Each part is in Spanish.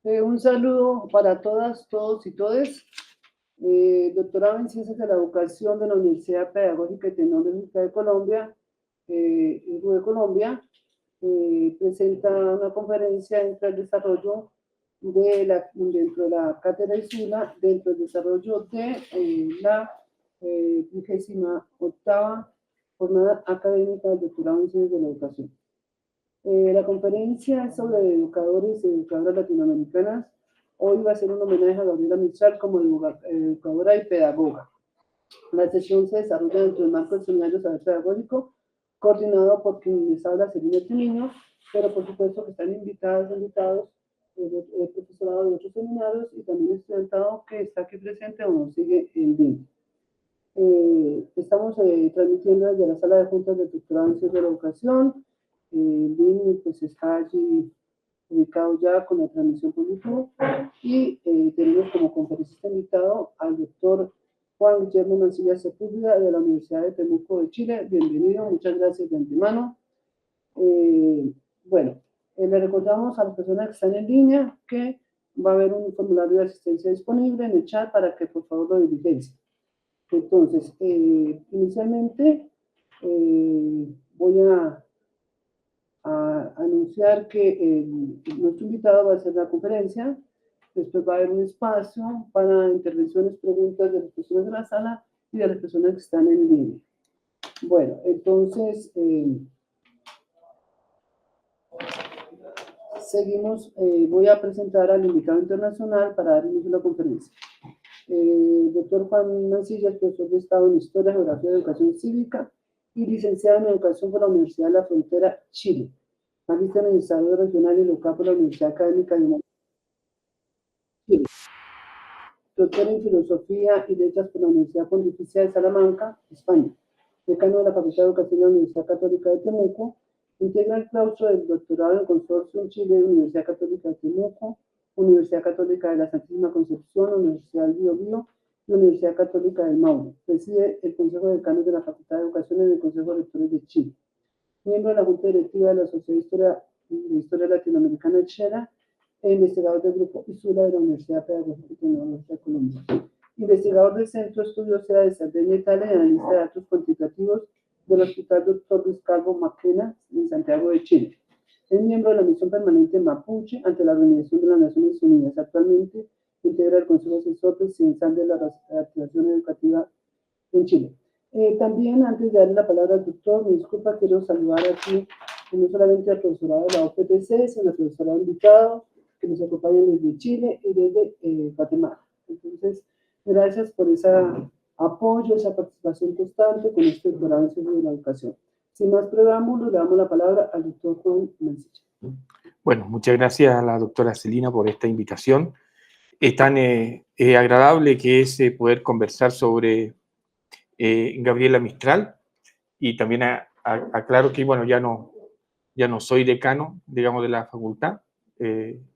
Un saludo para todas, todos y todes. Doctorado en Ciencias de la Educación de la Universidad Pedagógica y Tecnológica de Colombia, de Colombia, presenta una conferencia dentro del desarrollo dentro de la cátedra ISULA, dentro del desarrollo de la 28ª jornada académica del doctorado en Ciencias de la Educación. La conferencia es sobre educadores y educadoras latinoamericanas. Hoy va a ser un homenaje a Gabriela Mistral como educadora y pedagoga. La sesión se desarrolla dentro del marco del Seminario de Saber Pedagógico, coordinado por quien les habla, Celina Triviño, pero por supuesto que están invitados, el profesorado de otros seminarios y también el estudiantado que está aquí presente o nos sigue en línea. Estamos transmitiendo desde la sala de juntas del doctorado en Ciencias de la Educación. El link pues está allí ubicado ya con la transmisión por YouTube y tenemos como conferencista invitado al doctor Juan Guillermo Mancilla Sepúlveda de la Universidad de Temuco de Chile. Bienvenido, muchas gracias de antemano. Bueno, le recordamos a las personas que están en línea que va a haber un formulario de asistencia disponible en el chat para que por favor lo diligencien. Entonces, inicialmente voy a anunciar que nuestro invitado va a hacer la conferencia, después va a haber un espacio para intervenciones, preguntas de las personas de la sala y de las personas que están en línea. Bueno, entonces, seguimos, voy a presentar al invitado internacional para dar inicio a la conferencia. Doctor Juan Mancilla es profesor de Estado en Historia, Geografía y Educación Cívica y licenciado en Educación por la Universidad de la Frontera, Chile. Magíster en Desarrollo Regional y Local por la Universidad Académica de Chile. Doctor en Filosofía y Letras por la Universidad Pontificia de Salamanca, España. Decano de la Facultad de Educación de la Universidad Católica de Temuco. Integra el claustro del doctorado en Consorcio en Chile, Universidad Católica de Temuco, Universidad Católica de la Santísima Concepción, Universidad del Biobío y Universidad Católica del Maule. Preside el Consejo de Decanos de la Facultad de Educación en el Consejo de Rectores de Chile. Miembro de la Junta Directiva de la Sociedad de Historia Latinoamericana de Chile e investigador del Grupo ISULA de la Universidad Pedagógica y Tecnológica de Colombia. Investigador del Centro de Estudios SEA de Cerdeña, Italia, y analista de datos cuantitativos del Hospital Dr. Luis Calvo Maquena en Santiago de Chile. Es miembro de la misión permanente Mapuche ante la Organización de las Naciones Unidas. Actualmente integra el Consejo Asesor Presidencial de la Reactivación Educativa en Chile. También, antes de darle la palabra al doctor, me disculpa, quiero saludar aquí no solamente al profesorado de la OPTC, sino al profesorado invitado que nos acompañan desde Chile y desde Guatemala. Entonces, gracias por ese apoyo, esa participación constante con este doctorado en Ciencias de la Educación. Sin más preámbulo, le damos la palabra al doctor Juan Mancilla. Bueno, muchas gracias a la doctora Celina por esta invitación. Es tan agradable que es poder conversar sobre Gabriela Mistral, y también aclaro que, bueno, ya no soy decano, digamos, de la facultad,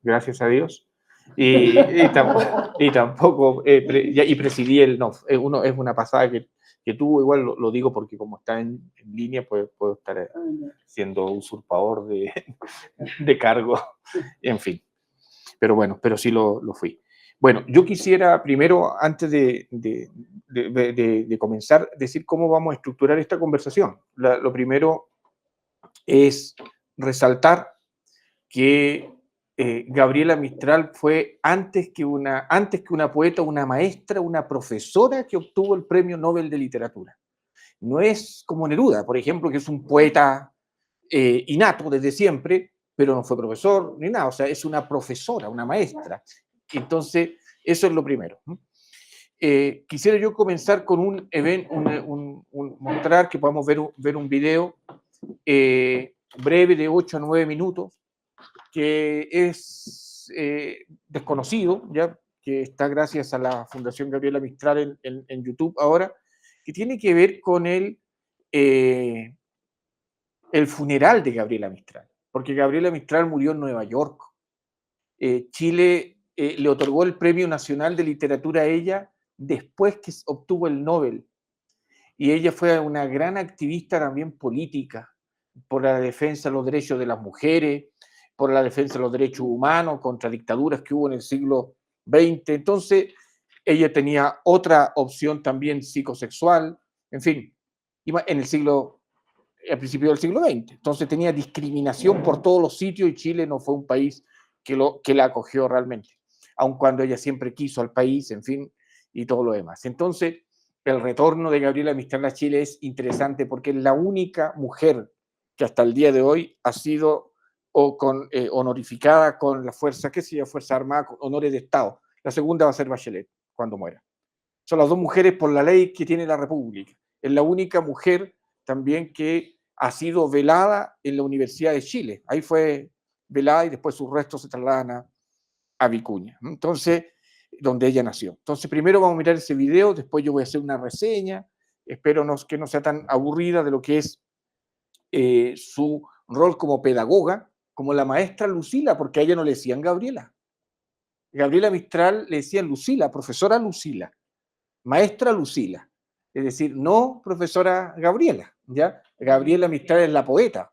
gracias a Dios, y tampoco presidí es una pasada que tuvo, igual lo digo porque como está en línea, pues puedo estar siendo usurpador de cargo, en fin, pero bueno, pero sí lo fui. Bueno, yo quisiera primero, antes de comenzar, decir cómo vamos a estructurar esta conversación. Lo primero es resaltar que Gabriela Mistral fue antes que una poeta, una maestra, una profesora que obtuvo el Premio Nobel de Literatura. No es como Neruda, por ejemplo, que es un poeta innato desde siempre, pero no fue profesor ni nada, o sea, es una profesora, una maestra. Entonces, eso es lo primero. Quisiera yo comenzar con un evento, mostrar que podamos ver un video breve de 8 a 9 minutos, que es desconocido, ya que está gracias a la Fundación Gabriela Mistral en YouTube ahora, que tiene que ver con el funeral de Gabriela Mistral, porque Gabriela Mistral murió en Nueva York. Chile le otorgó el Premio Nacional de Literatura a ella después que obtuvo el Nobel, y ella fue una gran activista también política por la defensa de los derechos de las mujeres, por la defensa de los derechos humanos contra dictaduras que hubo en el siglo XX. Entonces, ella tenía otra opción también psicosexual, en fin, en el siglo, al principio del siglo XX. Entonces tenía discriminación por todos los sitios y Chile no fue un país que la acogió realmente, aun cuando ella siempre quiso al país, en fin, y todo lo demás. Entonces, el retorno de Gabriela Mistral a Chile es interesante porque es la única mujer que hasta el día de hoy ha sido honorificada con la fuerza, ¿qué se llama? Fuerza Armada, con honores de Estado. La segunda va a ser Bachelet, cuando muera. Son las dos mujeres por la ley que tiene la República. Es la única mujer también que ha sido velada en la Universidad de Chile. Ahí fue velada y después sus restos se trasladan a Vicuña. Entonces, donde ella nació. Entonces, primero vamos a mirar ese video, después yo voy a hacer una reseña, espero que no sea tan aburrida de lo que es su rol como pedagoga, como la maestra Lucila, porque a ella no le decían Gabriela. Gabriela Mistral le decían Lucila, profesora Lucila, maestra Lucila, es decir, no profesora Gabriela, ¿ya? Gabriela Mistral es la poeta,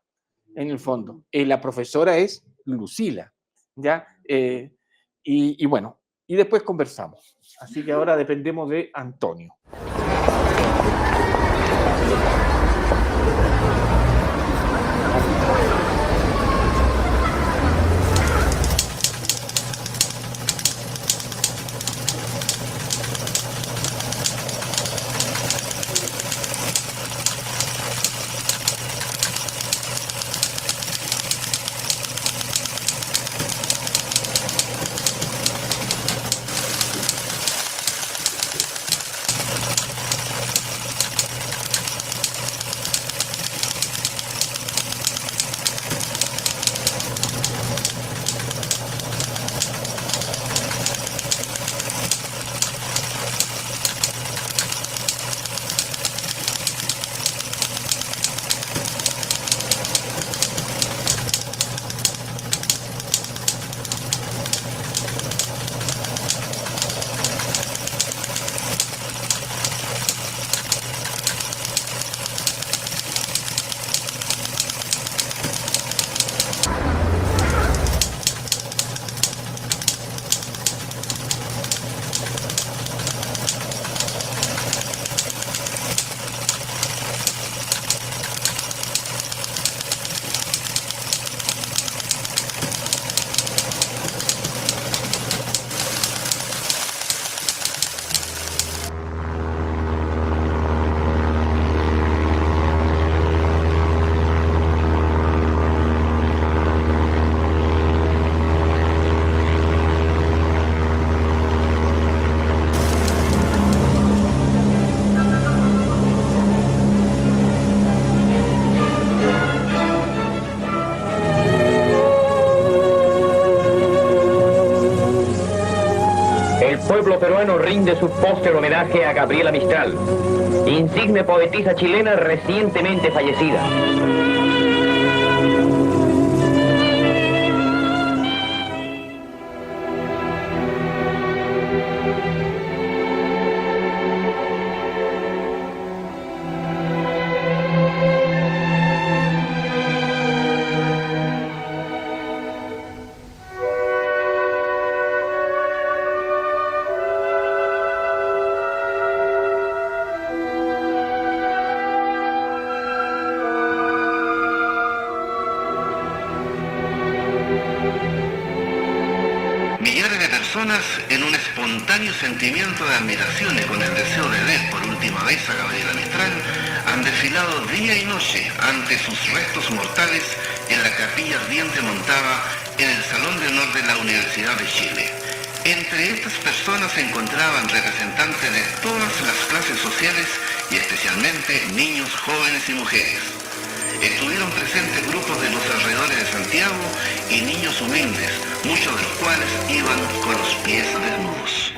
en el fondo, la profesora es Lucila, ¿ya? Y bueno, y después conversamos. Así que ahora dependemos de Antonio. El pueblo peruano rinde su póster homenaje a Gabriela Mistral, insigne poetisa chilena recientemente fallecida. En un espontáneo sentimiento de admiración y con el deseo de ver por última vez a Gabriela Mistral, han desfilado día y noche ante sus restos mortales en la capilla ardiente montada en el Salón de Honor de la Universidad de Chile. Entre estas personas se encontraban representantes de todas las clases sociales y especialmente niños, jóvenes y mujeres. Estuvieron presentes grupos de los alrededores de Santiago y niños humildes, muchos de los cuales iban con los pies desnudos.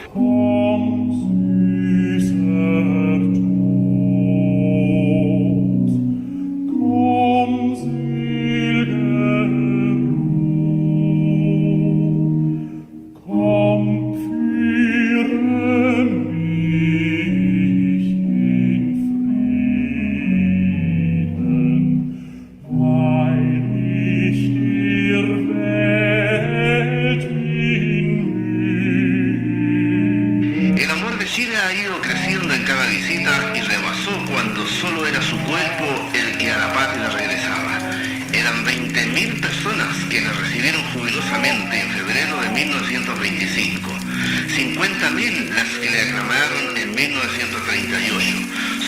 Weil ich dir cuerpo el que a la patria regresaba. Eran 20.000 personas que le recibieron jubilosamente en febrero de 1925, 50.000 las que le aclamaron en 1938,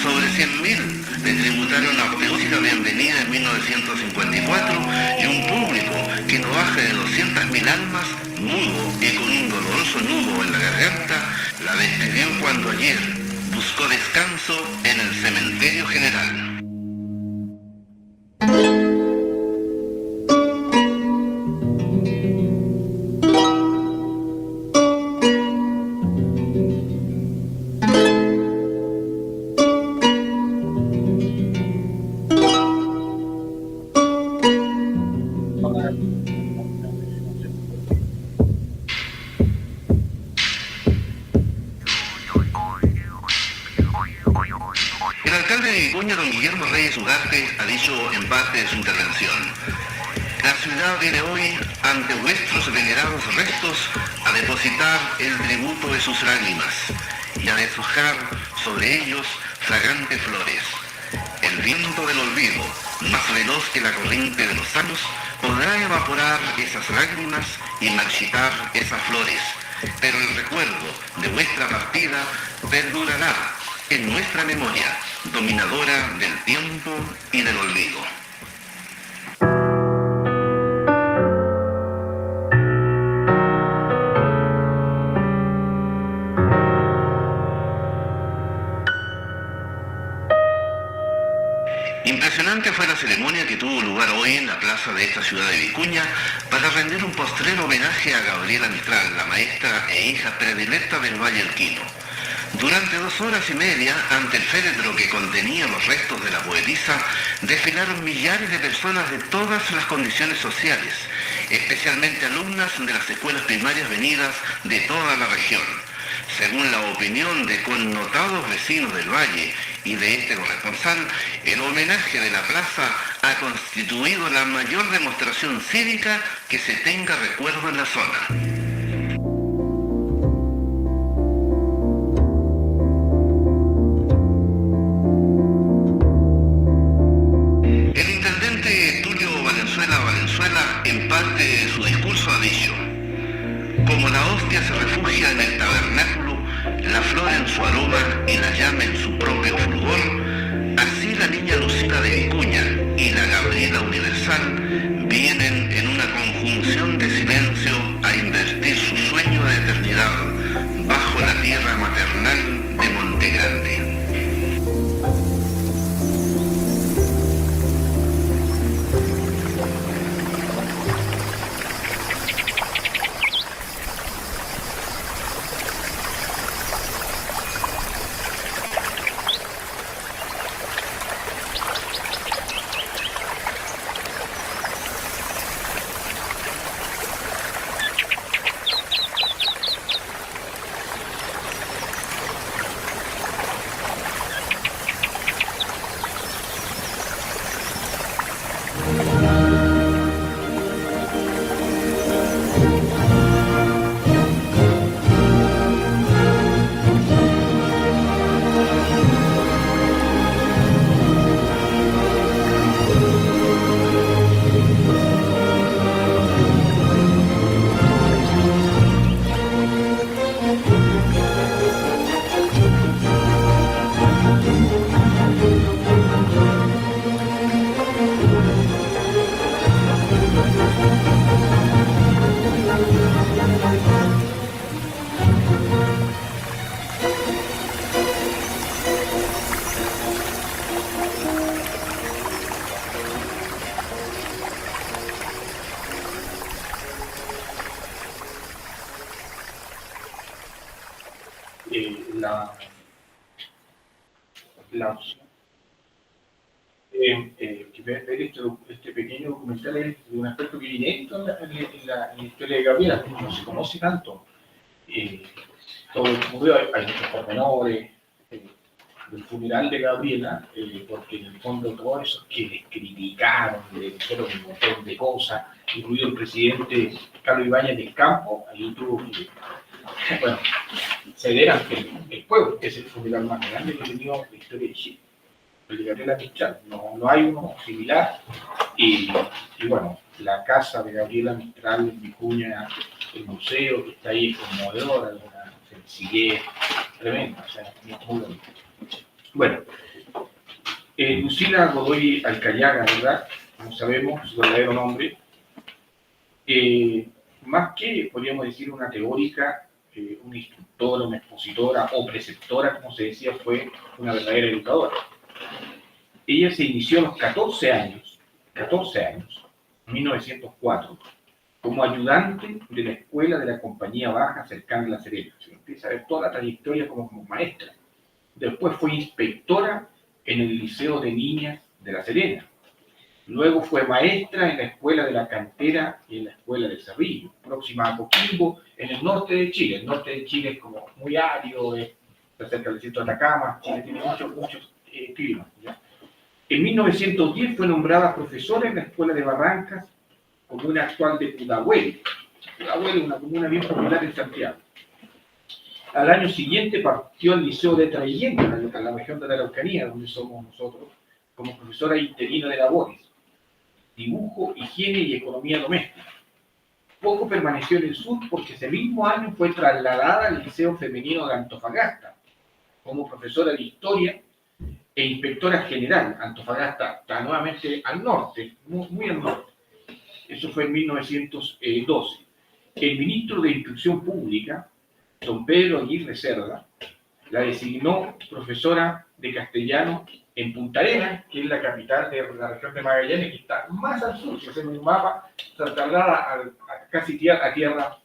sobre 100.000 le tributaron apoteósica bienvenida en 1954 y un público que no baja de 200.000 almas, mudo y con un doloroso nudo en la garganta, la despidió cuando ayer buscó descanso en el cementerio general. El alcalde de Vicuña, don Guillermo Reyes Ugarte, ha dicho en parte de su intervención: la ciudad viene hoy ante vuestros venerados restos a depositar el tributo de sus lágrimas y a deshojar sobre ellos fragantes flores. El viento del olvido, más veloz que la corriente de los años, podrá evaporar esas lágrimas y marchitar esas flores, pero el recuerdo de vuestra partida perdurará en nuestra memoria, dominadora del tiempo y del olvido. Impresionante fue la ceremonia que tuvo lugar hoy en la plaza de esta ciudad de Vicuña para rendir un postrero homenaje a Gabriela Mistral, la maestra e hija predilecta del Valle Elquino. Durante 2 horas y media, ante el féretro que contenía los restos de la poetisa, desfilaron millares de personas de todas las condiciones sociales, especialmente alumnas de las escuelas primarias venidas de toda la región. Según la opinión de connotados vecinos del Valle y de este corresponsal, el homenaje de la plaza ha constituido la mayor demostración cívica que se tenga recuerdo en la zona. En parte de su discurso ha dicho: como la hostia se refugia en el tabernáculo, la flor en su aroma y la llama en su propio fulgor, así la niña Lucila de Vicuña y la Gabriela Universal vienen en una conjunción de silencio a invertir su sueño de eternidad bajo la tierra maternal de Monte Grande. la opción que ver este pequeño documental es de un aspecto que es inédito en la historia de Gabriela, que no se conoce tanto. Todo el mundo, hay muchos pormenores del funeral de Gabriela, porque en el fondo todos esos que les criticaron, le dijeron un montón de cosas, incluido el presidente Carlos Ibáñez del Campo, ahí tuvo que, ceder ante el pueblo, que es el funeral más grande que ha tenido la historia de Chile. el de Gabriela Mistral, no hay uno similar. Y bueno, la casa de Gabriela Mistral en Vicuña, el museo que está ahí es conmovedor, una sencillez tremenda, o sea, muy bonito. Bueno, Lucila Godoy Alcayaga, ¿verdad? Como sabemos, su verdadero nombre, más que, podríamos decir, una teórica, una instructora, una expositora o preceptora, como se decía, fue una verdadera educadora. Ella se inició a los 14 años, en 1904, como ayudante de la escuela de la Compañía Baja cercana a La Serena. Se empieza a ver toda la trayectoria como maestra. Después fue inspectora en el Liceo de Niñas de La Serena. Luego fue maestra en la Escuela de la Cantera y en la Escuela del Cerrillo, próxima a Coquimbo, en el norte de Chile. El norte de Chile es como muy árido, está cerca del desierto de Atacama. Chile tiene muchos climas, ¿ya? En 1910 fue nombrada profesora en la Escuela de Barrancas, comuna actual de Pudahuel. Pudahuel es una comuna bien popular en Santiago. Al año siguiente partió al Liceo de Traillén, en la región de la Araucanía, donde somos nosotros, como profesora interina de labores, dibujo, higiene y economía doméstica. Poco permaneció en el sur porque ese mismo año fue trasladada al Liceo Femenino de Antofagasta, como profesora de historia e inspectora general. Antofagasta está nuevamente al norte, muy al norte. Eso fue en 1912. El ministro de Instrucción Pública, don Pedro Aguirre Cerda, la designó profesora de castellano en Punta Arenas, que es la capital de la región de Magallanes, que está más al sur. Si hacemos un mapa, se traslada casi a Tierra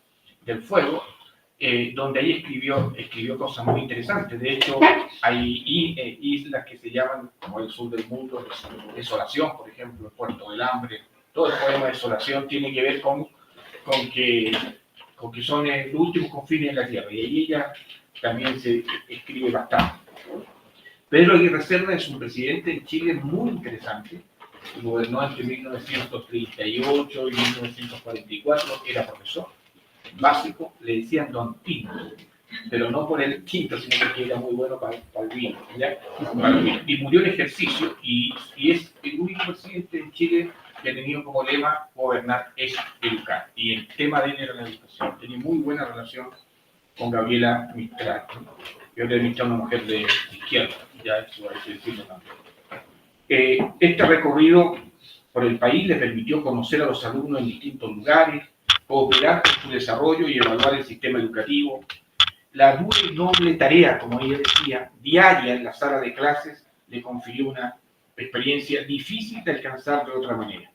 del Fuego, donde ahí escribió cosas muy interesantes. De hecho, hay islas que se llaman, como el sur del mundo, Desolación, por ejemplo, el Puerto del Hambre. Todo el poema Desolación tiene que ver con que son los últimos confines de la Tierra, y ahí ella también se escribe bastante. Pedro Aguirre Cerda es un presidente en Chile muy interesante, gobernó entre 1938 y 1944, era profesor básico, le decían Don Tinto, pero no por el tinto, sino porque era muy bueno para el vino, ¿ya? Y murió en ejercicio, y es el único presidente en Chile que ha tenido como lema gobernar es educar, y el tema de él era la educación. Tenía muy buena relación con Gabriela Mistral, ¿no? Gabriela Mistral, una mujer de izquierda, ya eso hay que decirlo también. Este recorrido por el país le permitió conocer a los alumnos en distintos lugares, cooperar con su desarrollo y evaluar el sistema educativo. La dura y noble tarea, como ella decía, diaria en la sala de clases, le confirió una experiencia difícil de alcanzar de otra manera.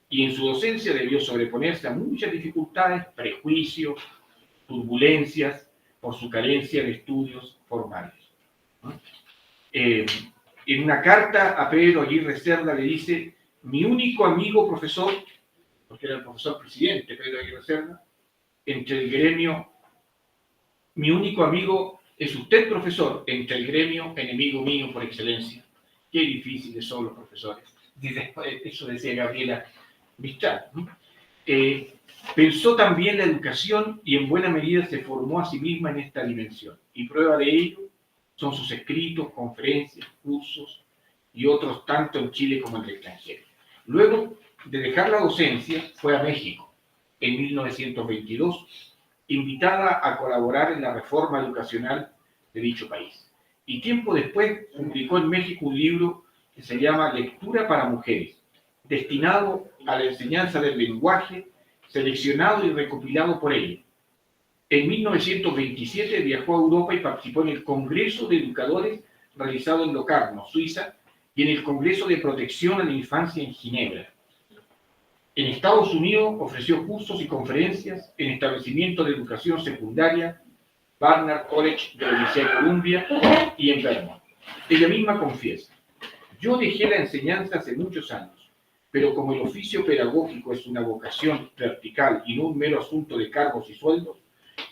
Y en su docencia debió sobreponerse a muchas dificultades, prejuicios, turbulencias, por su carencia de estudios formales, ¿no? En una carta a Pedro Aguirre Cerda le dice: mi único amigo profesor, porque era el profesor presidente Pedro Aguirre Cerda, entre el gremio, mi único amigo es usted, profesor, entre el gremio, enemigo mío por excelencia. Qué difíciles son los profesores. Eso decía Gabriela Mistral, ¿no? Pensó también la educación y en buena medida se formó a sí misma en esta dimensión. Y prueba de ello son sus escritos, conferencias, cursos y otros tanto en Chile como en el extranjero. Luego de dejar la docencia, fue a México en 1922, invitada a colaborar en la reforma educacional de dicho país. Y tiempo después publicó en México un libro que se llama Lectura para Mujeres, destinado a la enseñanza del lenguaje, seleccionado y recopilado por ella. En 1927 viajó a Europa y participó en el Congreso de Educadores realizado en Locarno, Suiza, y en el Congreso de Protección a la Infancia en Ginebra. En Estados Unidos ofreció cursos y conferencias en establecimientos de educación secundaria, Barnard College de la Universidad de Columbia y en Vermont. Ella misma confiesa: yo dejé la enseñanza hace muchos años, pero como el oficio pedagógico es una vocación vertical y no un mero asunto de cargos y sueldos,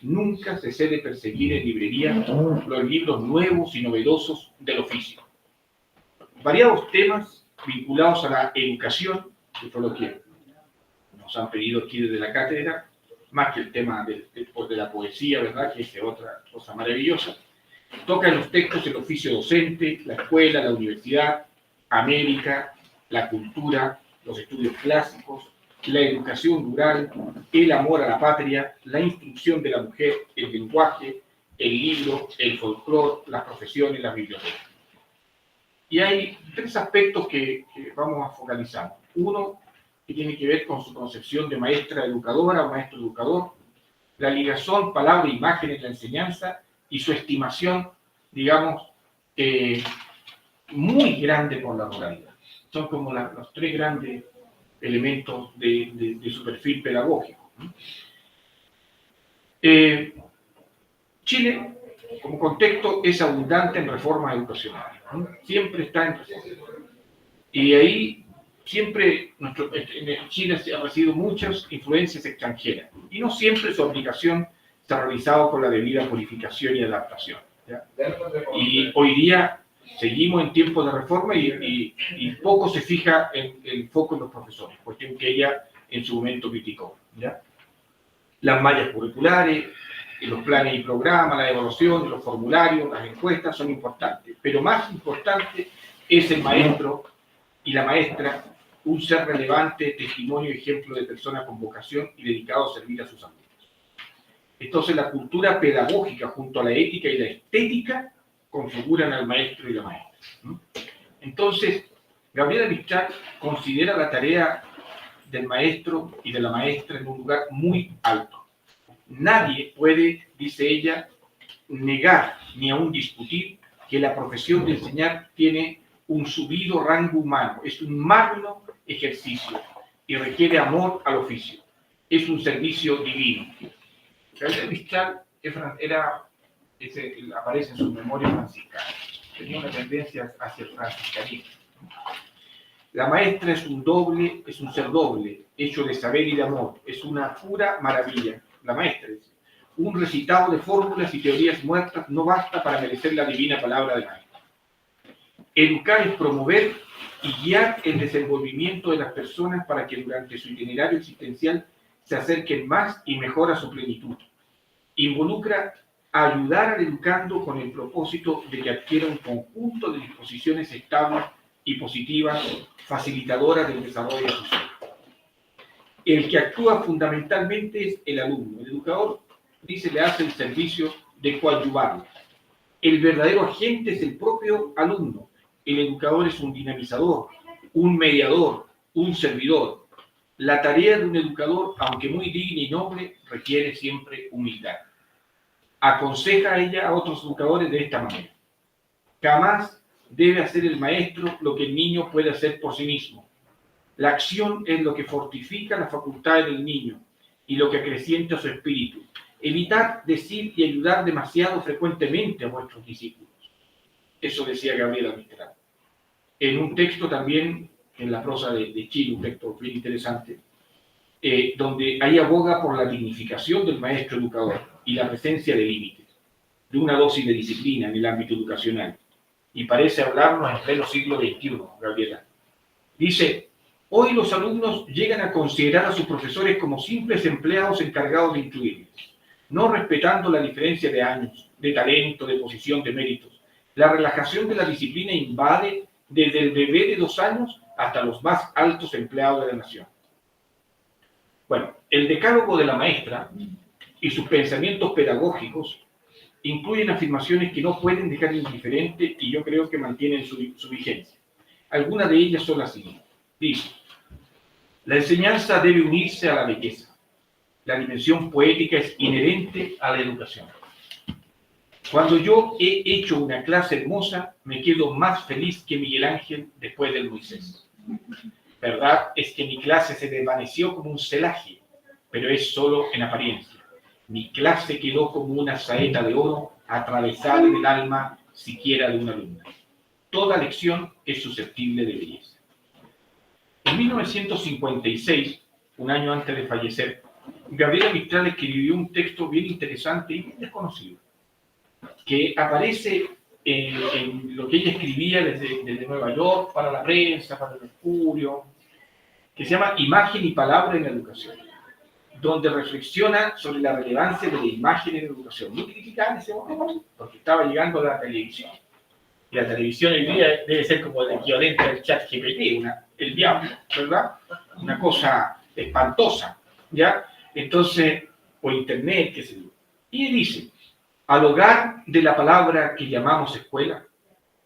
nunca cesé de perseguir en librería los libros nuevos y novedosos del oficio. Variados temas vinculados a la educación, que fue lo que nos han pedido aquí desde la cátedra, más que el tema de la poesía, ¿verdad?, que es otra cosa maravillosa. Toca en los textos el oficio docente, la escuela, la universidad, América, la cultura, los estudios clásicos, la educación rural, el amor a la patria, la instrucción de la mujer, el lenguaje, el libro, el folclore, las profesiones, las bibliotecas. Y hay tres aspectos que vamos a focalizar. Uno, que tiene que ver con su concepción de maestra educadora o maestro educador, la ligación palabra-imagen en la enseñanza y su estimación, digamos, muy grande por la ruralidad. Son como los tres grandes elementos de su perfil pedagógico. Chile, como contexto, es abundante en reformas educacionales. Siempre está en reformas. Y ahí siempre en Chile ha recibido muchas influencias extranjeras. Y no siempre su aplicación se ha realizado con la debida purificación y adaptación, ¿ya? Y hoy día seguimos en tiempos de reforma y poco se fija en el foco en los profesores, cuestión que ella en su momento criticó, ¿ya? Las mallas curriculares, los planes y programas, la evaluación, los formularios, las encuestas son importantes, pero más importante es el maestro y la maestra, un ser relevante, testimonio y ejemplo de persona con vocación y dedicado a servir a sus alumnos. Entonces la cultura pedagógica junto a la ética y la estética configuran al maestro y la maestra. Entonces, Gabriela Mistral considera la tarea del maestro y de la maestra en un lugar muy alto. Nadie puede, dice ella, negar ni aún discutir que la profesión de enseñar tiene un subido rango humano, es un magno ejercicio y requiere amor al oficio. Es un servicio divino. Gabriela Mistral aparece en sus memorias franciscanas. Tenía una tendencia hacia el franciscanismo. La maestra es un ser doble, hecho de saber y de amor. Es una pura maravilla. La maestra es un recitado de fórmulas y teorías muertas no basta para merecer la divina palabra de maestra. Educar es promover y guiar el desenvolvimiento de las personas para que durante su itinerario existencial se acerquen más y mejor a su plenitud. Involucra ayudar al educando con el propósito de que adquiera un conjunto de disposiciones estables y positivas, facilitadoras del desarrollo social. El que actúa fundamentalmente es el alumno. El educador, dice, le hace el servicio de coadyuvarlo. El verdadero agente es el propio alumno. El educador es un dinamizador, un mediador, un servidor. La tarea de un educador, aunque muy digna y noble, requiere siempre humildad. Aconseja a ella a otros educadores de esta manera. Jamás debe hacer el maestro lo que el niño puede hacer por sí mismo. La acción es lo que fortifica las facultades del niño y lo que acrecienta su espíritu. Evitar decir y ayudar demasiado frecuentemente a vuestros discípulos. Eso decía Gabriela Mistral. En un texto también, en la prosa de Chile, un texto bien interesante, donde ahí aboga por la dignificación del maestro educador y la presencia de límites, de una dosis de disciplina en el ámbito educacional. Y parece hablarnos en pleno siglo XXI, Gabriela. Dice, hoy los alumnos llegan a considerar a sus profesores como simples empleados encargados de instruirles, no respetando la diferencia de años, de talento, de posición, de méritos. La relajación de la disciplina invade desde el bebé de 2 años hasta los más altos empleados de la nación. Bueno, el decálogo de la maestra y sus pensamientos pedagógicos incluyen afirmaciones que no pueden dejar indiferente y yo creo que mantienen su vigencia. Algunas de ellas son las siguientes. Dice, la enseñanza debe unirse a la belleza. La dimensión poética es inherente a la educación. Cuando yo he hecho una clase hermosa, me quedo más feliz que Miguel Ángel después del Moisés. Verdad es que mi clase se desvaneció como un celaje, pero es solo en apariencia. Mi clase quedó como una saeta de oro atravesada en el alma siquiera de una alumna. Toda lección es susceptible de belleza. En 1956, un año antes de fallecer, Gabriela Mistral escribió un texto bien interesante y desconocido, que aparece en lo que ella escribía desde Nueva York para la prensa, para el Mercurio, que se llama Imagen y Palabra en la Educación. donde reflexiona sobre la relevancia de la imagen en la educación. Muy criticada en ese momento, porque estaba llegando la televisión. Y la televisión hoy día debe ser como el equivalente al chat GPT, el diablo, ¿verdad? Una cosa espantosa, ¿ya? Entonces, o internet, qué sé yo. Y dice, al hogar de la palabra que llamamos escuela,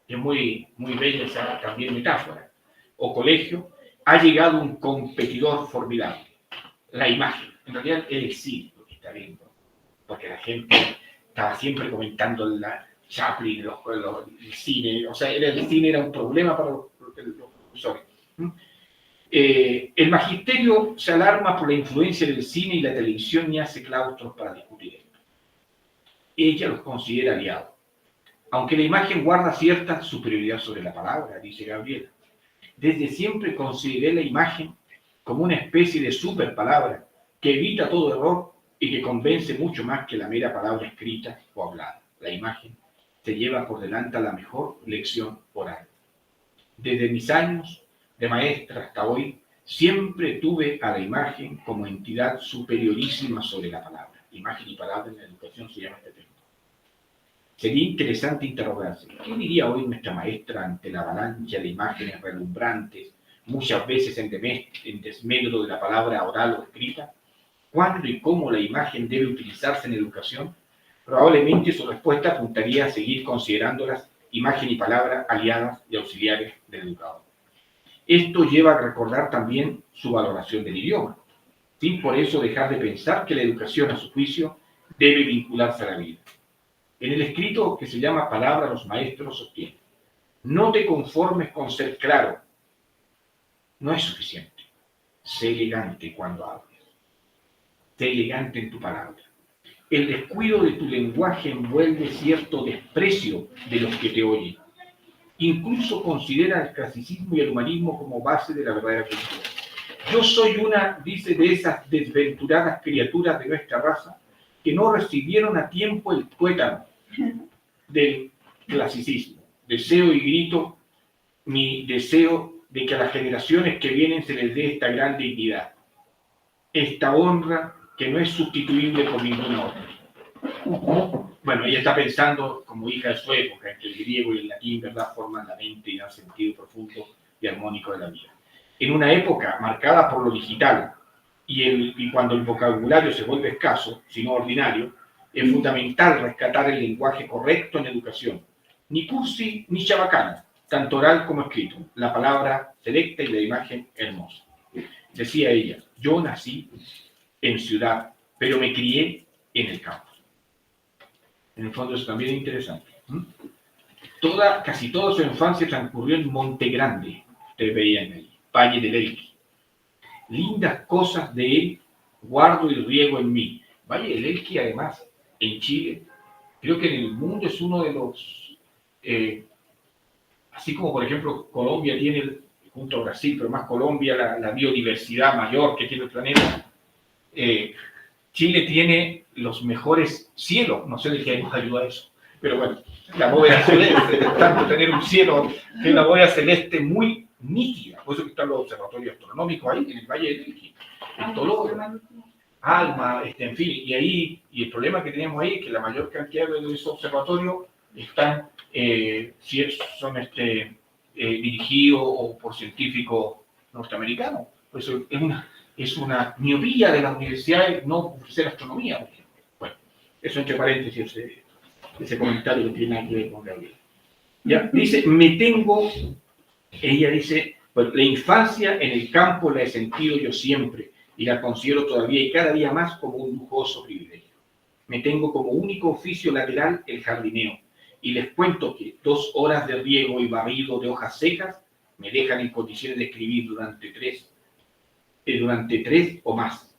que es muy bella esa también metáfora, o colegio, ha llegado un competidor formidable, la imagen. En realidad es el cine lo que está viendo, porque la gente estaba siempre comentando la Chaplin, el cine, o sea, el cine era un problema para los profesores. El magisterio se alarma por la influencia del cine y la televisión y hace claustros para discutir esto. Ella los considera aliados. Aunque la imagen guarda cierta superioridad sobre la palabra, dice Gabriela. Desde siempre consideré la imagen como una especie de superpalabra que evita todo error y que convence mucho más que la mera palabra escrita o hablada. La imagen se lleva por delante a la mejor lección oral. Desde mis años de maestra hasta hoy, siempre tuve a la imagen como entidad superiorísima sobre la palabra. Imagen y palabra en la educación se llama este tema. Sería interesante interrogarse, ¿qué diría hoy nuestra maestra ante la avalancha de imágenes relumbrantes, muchas veces en desmedro de la palabra oral o escrita? ¿Cuándo y cómo la imagen debe utilizarse en educación? Probablemente su respuesta apuntaría a seguir considerándolas imagen y palabra aliadas y auxiliares del educador. Esto lleva a recordar también su valoración del idioma, sin por eso dejar de pensar que la educación, a su juicio, debe vincularse a la vida. En el escrito que se llama Palabra a los maestros sostiene: no te conformes con ser claro, no es suficiente. Sé elegante cuando hables. Sé elegante en tu palabra. El descuido de tu lenguaje envuelve cierto desprecio de los que te oyen. Incluso considera el clasicismo y el humanismo como base de la verdadera cultura. Yo soy una, dice, de esas desventuradas criaturas de nuestra raza que no recibieron a tiempo el tuétano del clasicismo. Deseo y grito mi deseo de que a las generaciones que vienen se les dé esta gran dignidad, esta honra que no es sustituible por ninguna otra. Bueno, ella está pensando como hija de su época, en que el griego y el latín, ¿verdad?, forman la mente y dan sentido profundo y armónico de la vida. En una época marcada por lo digital y cuando el vocabulario se vuelve escaso, sino ordinario, es fundamental rescatar el lenguaje correcto en educación. Ni cursi ni chabacano, tanto oral como escrito. La palabra selecta y la imagen hermosa. Decía ella, yo nací en ciudad, pero me crié en el campo. En el fondo eso también es interesante. Casi toda su infancia transcurrió en Monte Grande, ustedes veían ahí, Valle del Elqui. Lindas cosas de él guardo y riego en mí. Valle del Elqui, además, en Chile, creo que en el mundo es uno de los, así como por ejemplo Colombia tiene, junto a Brasil, pero más Colombia, la biodiversidad mayor que tiene el planeta, Chile tiene los mejores cielos, no sé de qué nos ayuda eso, pero bueno, la bóveda celeste, tanto tener un cielo, que una bóveda celeste muy nítida, por eso que están los observatorios astronómicos ahí, en el Valle del Elqui, en Tololo, Alma, en fin, y el problema que tenemos ahí es que la mayor cantidad de esos observatorios están, son dirigidos o por científicos norteamericanos, por eso es una miopía de las universidades no ofrecer astronomía. Bueno, eso entre paréntesis, ese comentario que tiene nada que ver con Gabriel. Ya, dice, ella dice, pues, la infancia en el campo la he sentido yo siempre y la considero todavía y cada día más como un lujoso privilegio. Me tengo como único oficio lateral el jardineo y les cuento que 2 horas de riego y barrido de hojas secas me dejan en condiciones de escribir durante tres o más.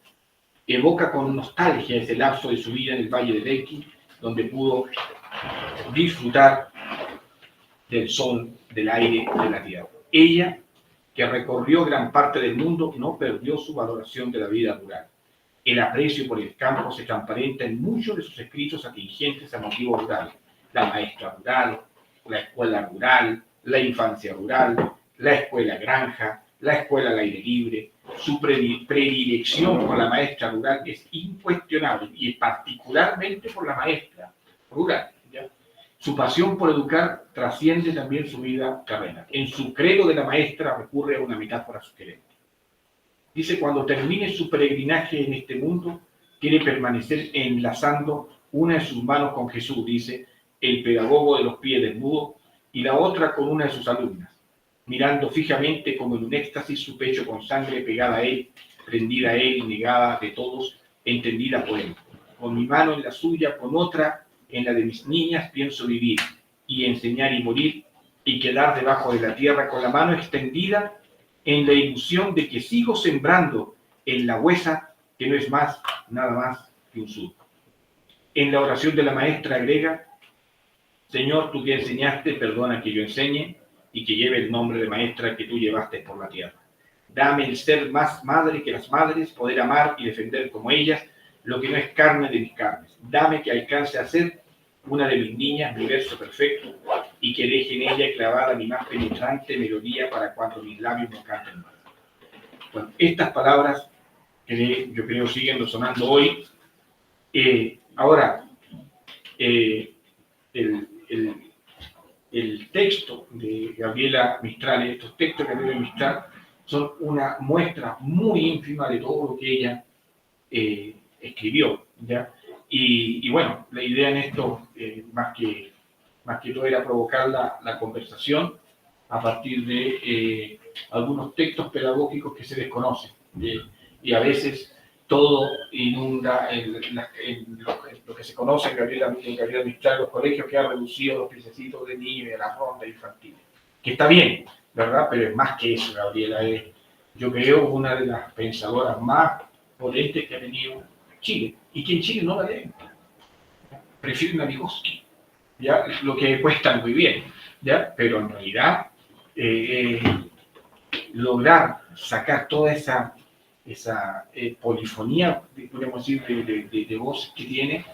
Evoca con nostalgia ese lapso de su vida en el Valle del Elqui, donde pudo disfrutar del sol, del aire, de la tierra. Ella, que recorrió gran parte del mundo, no perdió su valoración de la vida rural. El aprecio por el campo se transparenta en muchos de sus escritos atingentes a motivos rurales. La maestra rural, la escuela rural, la infancia rural, la escuela granja, la escuela al aire libre, su predilección por la maestra rural es incuestionable, y particularmente por la maestra rural, ¿ya? Su pasión por educar trasciende también su vida terrena. En su credo de la maestra recurre a una metáfora sugerente. Dice: cuando termine su peregrinaje en este mundo, quiere permanecer enlazando una de sus manos con Jesús, dice el pedagogo de los pies desnudos, y la otra con una de sus alumnas, mirando fijamente como en un éxtasis su pecho con sangre pegada a él, prendida a él, negada de todos, entendida por él. Con mi mano en la suya, con otra en la de mis niñas, pienso vivir y enseñar y morir y quedar debajo de la tierra con la mano extendida en la ilusión de que sigo sembrando en la huesa que no es más, nada más que un surco. En la oración de la maestra agrega: Señor, tú que enseñaste, perdona que yo enseñe y que lleve el nombre de maestra que tú llevaste por la tierra. Dame el ser más madre que las madres, poder amar y defender como ellas lo que no es carne de mis carnes. Dame que alcance a ser una de mis niñas, mi verso perfecto, y que deje en ella clavada mi más penetrante melodía para cuando mis labios no canten más. Bueno, estas palabras que yo creo siguen resonando hoy. Ahora, el texto de Gabriela Mistral, estos textos de Gabriela Mistral, son una muestra muy ínfima de todo lo que ella escribió, ¿ya? Y bueno, la idea en esto, más que todo, era provocar la conversación a partir de algunos textos pedagógicos que se desconocen, y a veces todo inunda en lo que se conoce en Gabriela Mistral, los colegios, que ha reducido los piececitos de niños y de la ronda infantil, que está bien, ¿verdad? Pero es más que eso. Gabriela es, yo creo, una de las pensadoras más potentes que ha tenido Chile, y que en Chile no la leen. Prefieren a Vygotsky, ¿ya? Lo que después está muy bien, ¿ya? Pero en realidad lograr sacar toda esa polifonía, podemos decir, de voces que tiene,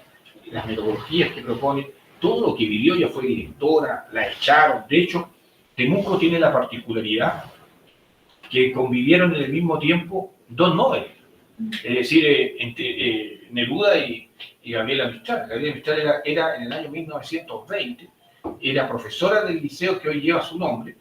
las metodologías que propone, todo lo que vivió. Ya fue directora, la echaron. De hecho, Temuco tiene la particularidad que convivieron en el mismo tiempo dos Nobel, es decir, entre Neruda y Gabriela Mistral. Gabriela Mistral era en el año 1920, era profesora del liceo que hoy lleva su nombre,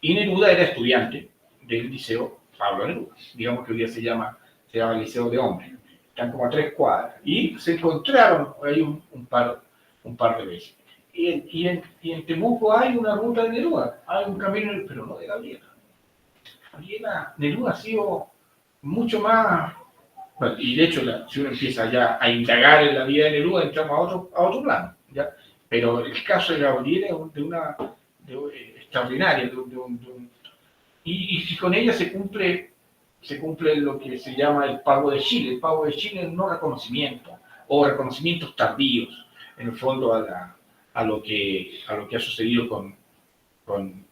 y Neruda era estudiante del liceo Pablo Neruda, digamos que hoy día se llama el Liceo de Hombres. Están como a 3 cuadras, y se encontraron ahí un par de veces. Y en Temuco hay una ruta de Neruda, hay un camino, pero no de Gabriela. Neruda ha sido mucho más, bueno, y de hecho, si uno empieza ya a indagar en la vida de Neruda, entramos a otro plano, ¿ya? Pero el caso de Gabriela es extraordinaria, y con ella se cumple lo que se llama el pago de Chile. El pago de Chile es no reconocimiento, o reconocimientos tardíos, en el fondo, a lo que ha sucedido con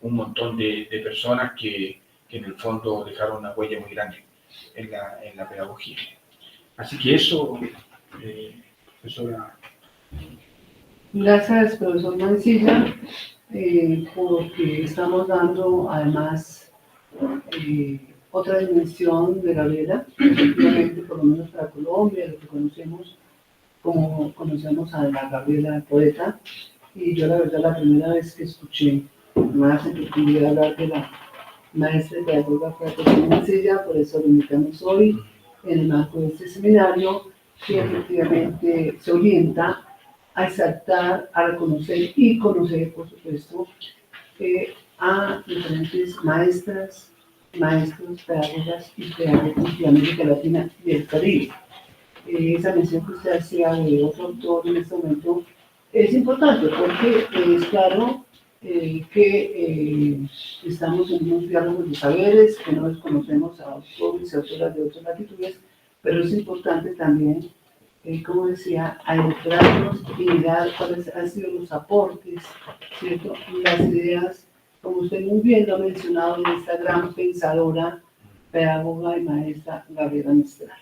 un montón de personas que en el fondo dejaron una huella muy grande en la pedagogía. Así que eso era... Gracias, profesor Mancilla, porque estamos dando además otra dimensión de Gabriela, efectivamente, por lo menos para Colombia, lo que conocemos como conocemos a la Gabriela poeta. Y yo, la verdad, la primera vez que escuché más en profundidad hablar de la maestra de pedagoga fue profesor Mancilla. Por eso lo invitamos hoy en el marco de este seminario, que efectivamente se orienta a exaltar, a reconocer y conocer, por supuesto, a diferentes maestras, maestros, pedagogas y pedagogos de América Latina y del Caribe. Esa mención que usted hacía de otro autor en este momento es importante, porque es claro que estamos en unos diálogos de saberes, que no desconocemos a autores y autoras de otras latitudes, pero es importante también, como decía, adentrarnos y mirar cuáles han sido los aportes, ¿cierto? Las ideas, como usted muy bien lo ha mencionado, de esta gran pensadora, pedagoga y maestra Gabriela Mistral.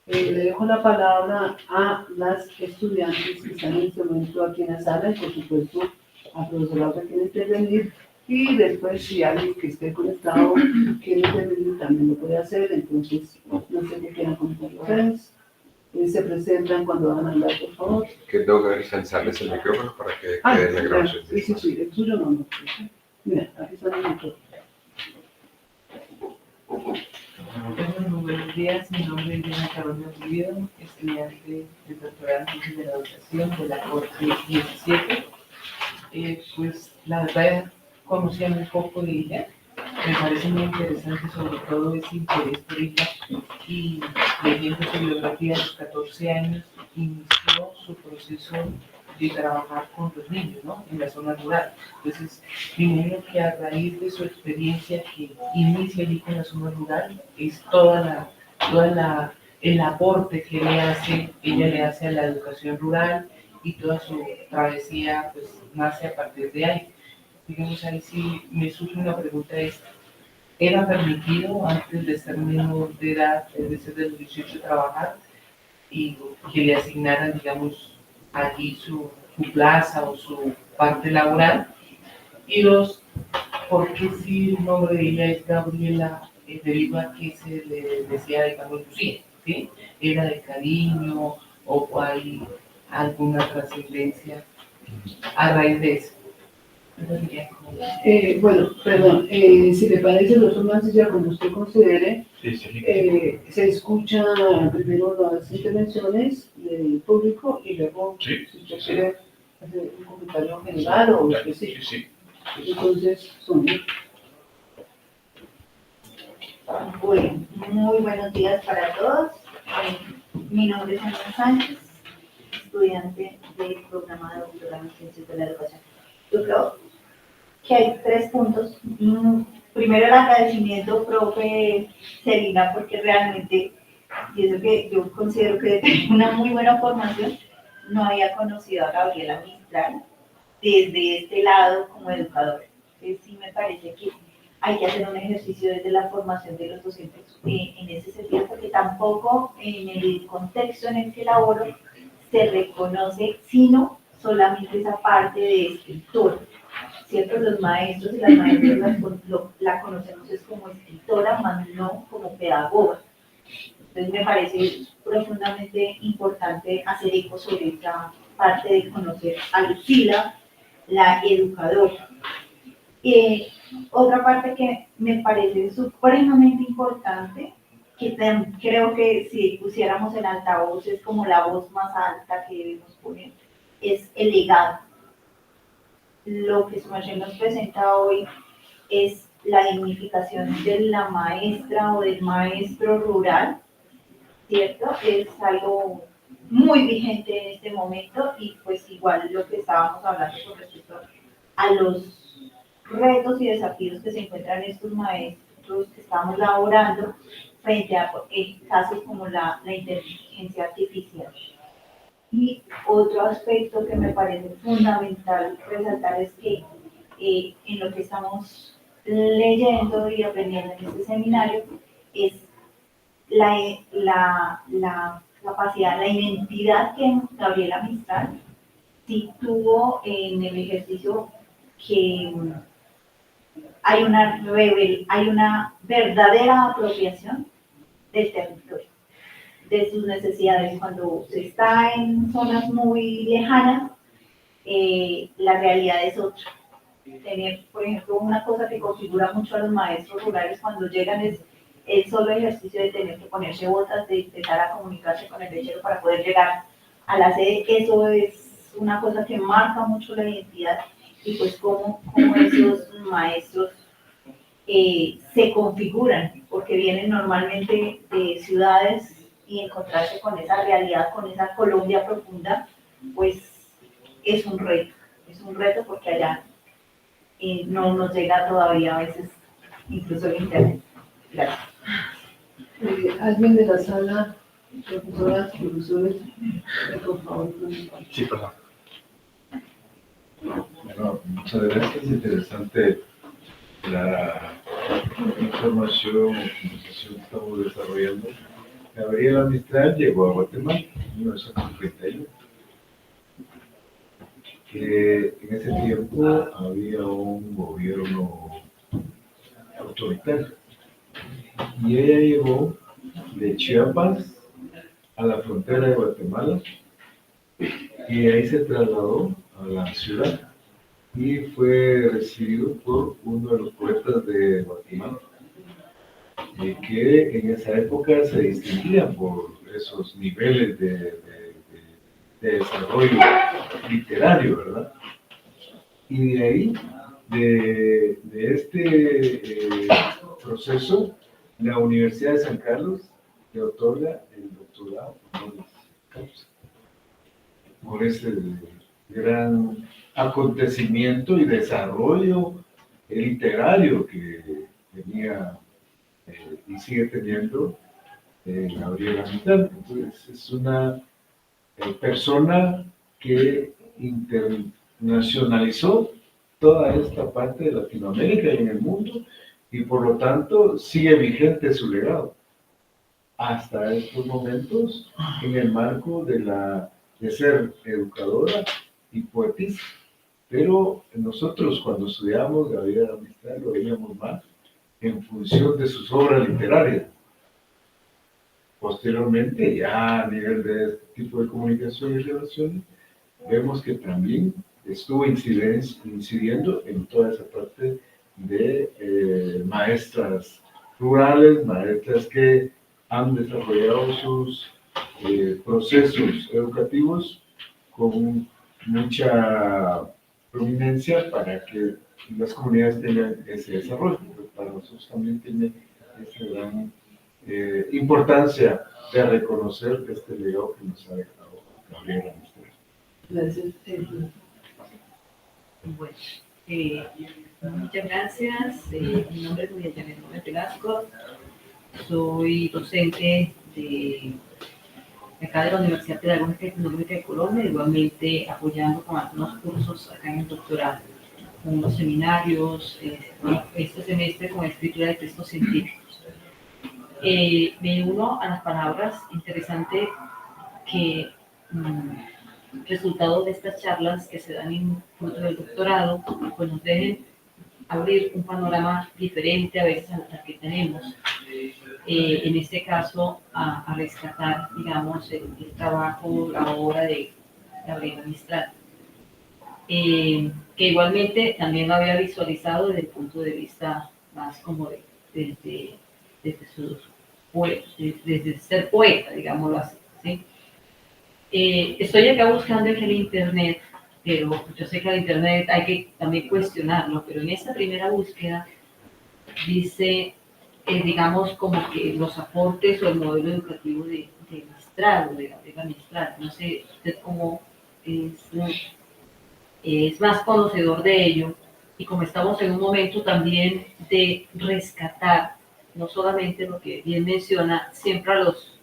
Le dejo la palabra a las estudiantes que están en este momento aquí en la sala, y por supuesto a profesorado que quieren intervenir, Y después, si alguien que esté conectado quiere intervenir, también lo puede hacer. Entonces, no sé qué quieran comentar ustedes. Se presentan cuando van a hablar, por favor. Que tengo que visualizarles el micrófono para que quede la grabación. Sí, el tuyo no. Mira, aquí está el micrófono. Bueno, buenos días, mi nombre es Diana Carolina Pulido, estudiante de doctorado en Ciencias de la Educación de la Corte 17. Pues la verdad conocía muy poco de ella, me parece muy interesante sobre todo ese interés por ella y leyendo su biografía a los 14 años inició su proceso de trabajar con los niños, ¿no? En la zona rural. Entonces, primero que a raíz de su experiencia que inicia allí con la zona rural, es el aporte que ella le hace a la educación rural y toda su travesía, pues, nace a partir de ahí. Digamos, ahí sí me surge una pregunta, ¿era permitido antes de ser menor de edad, es decir, de los 18, trabajar y que le asignaran, digamos, allí su plaza o su parte laboral? Y dos, ¿por qué si el nombre de ella es Gabriela, deriva que se le decía, digamos, Lucía? ¿Sí? ¿Era de cariño o hay alguna trascendencia a raíz de eso? Eso sería como... Bueno, perdón, si le parece, doctor Mancilla, como usted considere, se escucha primero las intervenciones del público y luego, si usted quiere hacer un comentario general o específico. Entonces, Sonia. Bueno, muy buenos días para todos. Mi nombre es Ana Sánchez, estudiante del programa de doctorado en Ciencias de la Educación. Yo creo que hay 3 puntos. Primero, el agradecimiento, profe Celina, porque realmente, y eso que yo considero que tiene una muy buena formación, no había conocido a Gabriela Mistral desde este lado como educador. Entonces, sí me parece que hay que hacer un ejercicio desde la formación de los docentes en ese sentido, porque tampoco en el contexto en el que laboro se reconoce sino solamente esa parte de escritor, ¿cierto? Los maestros y las maestras la conocemos es como escritora, más no como pedagoga. Entonces me parece profundamente importante hacer eco sobre esta parte de conocer a Lucila, la educadora. Otra parte que me parece supremamente importante, que creo que si pusiéramos en altavoz es como la voz más alta que debemos poner, es el legado. Lo que su merced nos presenta hoy es la dignificación de la maestra o del maestro rural, ¿cierto? Es algo muy vigente en este momento y pues igual lo que estábamos hablando con respecto a los retos y desafíos que se encuentran estos maestros que estamos laborando frente a casos como la inteligencia artificial. Y otro aspecto que me parece fundamental resaltar es que en lo que estamos leyendo y aprendiendo en este seminario es la capacidad, la identidad que Gabriela Mistral sí tuvo en el ejercicio, que hay una verdadera apropiación del territorio, de sus necesidades. Cuando se está en zonas muy lejanas, la realidad es otra. Tener, por ejemplo, una cosa que configura mucho a los maestros rurales cuando llegan es el solo ejercicio de tener que ponerse botas, de empezar a comunicarse con el lechero para poder llegar a la sede. Eso es una cosa que marca mucho la identidad y pues cómo esos maestros se configuran, porque vienen normalmente de ciudades y encontrarse con esa realidad, con esa Colombia profunda, pues es un reto porque allá no nos llega todavía a veces incluso el internet. Gracias. ¿Alguien de la sala, profesoras, profesores, por favor? Sí, perdón. Bueno, muchas gracias. Es interesante la información o conversación que estamos desarrollando. Gabriela Mistral llegó a Guatemala en 1951. En ese tiempo había un gobierno autoritario y ella llegó de Chiapas a la frontera de Guatemala y ahí se trasladó a la ciudad y fue recibido por uno de los poetas de Guatemala, que en esa época se distinguían por esos niveles de desarrollo literario, ¿verdad? Y de ahí, de este proceso, la Universidad de San Carlos le otorga el doctorado honoris causa por ese gran acontecimiento y desarrollo literario que tenía y sigue teniendo Gabriela Mistral. Entonces, es una persona que internacionalizó toda esta parte de Latinoamérica y en el mundo, y por lo tanto sigue vigente su legado hasta estos momentos en el marco de ser educadora y poetisa. Pero nosotros cuando estudiamos Gabriela Mistral lo veíamos más en función de sus obras literarias. Posteriormente, ya a nivel de este tipo de comunicación y relaciones, vemos que también estuvo incidiendo en toda esa parte de maestras rurales, maestras que han desarrollado sus procesos educativos con mucha prominencia para que las comunidades tengan ese desarrollo. Pero para nosotros también tiene esa gran importancia de reconocer este legado que nos ha dejado Gabriela Mistral. Gracias. Bueno, muchas gracias. Mi nombre es María Janet Gómez Velasco. Soy docente de acá de la Universidad Pedagógica y Tecnológica de Colombia, igualmente apoyando con algunos cursos acá en el doctorado, con unos seminarios, este semestre con escritura de textos científicos. Me uno a las palabras interesantes que resultado de estas charlas que se dan en fruto del doctorado, pues nos deben abrir un panorama diferente a veces al que tenemos. En este caso, a rescatar, digamos, el trabajo, la obra de Gabriela Mistral, que igualmente también lo había visualizado desde el punto de vista más como desde ser poeta, digámoslo así, ¿sí? Estoy acá buscando en el internet, pero yo sé que el internet hay que también cuestionarlo, pero en esta primera búsqueda dice, digamos, como que los aportes o el modelo educativo de Mistral o de Gabriela Mistral. No sé usted cómo es más conocedor de ello, y como estamos en un momento también de rescatar no solamente lo que bien menciona, siempre a los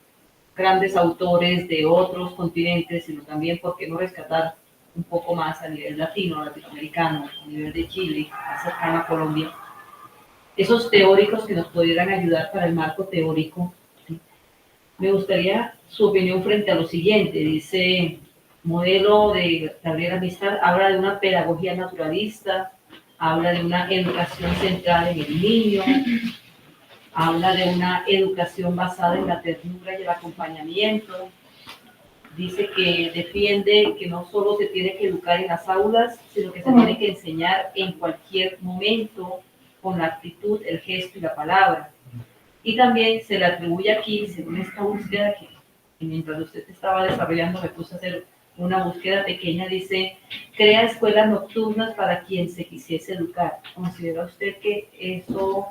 grandes autores de otros continentes, sino también, ¿por qué no rescatar un poco más a nivel latinoamericano, a nivel de Chile, más cercano a Colombia, esos teóricos que nos pudieran ayudar para el marco teórico? ¿Sí? Me gustaría su opinión frente a lo siguiente. Dice, modelo de Gabriela Mistral habla de una pedagogía naturalista, habla de una educación central en el niño, habla de una educación basada en la ternura y el acompañamiento. Dice que defiende que no solo se tiene que educar en las aulas, sino que se tiene que enseñar en cualquier momento, con la actitud, el gesto y la palabra. Y también se le atribuye aquí, según esta búsqueda que mientras usted estaba desarrollando me puse a hacer una búsqueda pequeña, dice, crea escuelas nocturnas para quien se quisiese educar. ¿Considera usted que eso,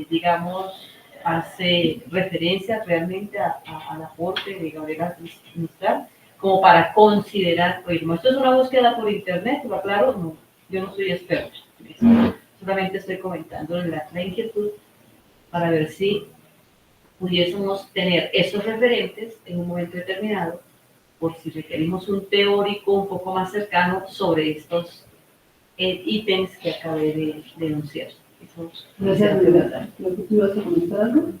digamos, hace referencia realmente al aporte de Gabriela Mistral, como para considerar, oye, como esto es una búsqueda por internet, lo aclaro, no, yo no soy experto, solamente estoy comentando la inquietud para ver si pudiésemos tener esos referentes en un momento determinado, por si requerimos un teórico un poco más cercano sobre estos ítems que acabé de denunciar. Gracias, Renata. ¿Creo que tú ibas a comentar algo?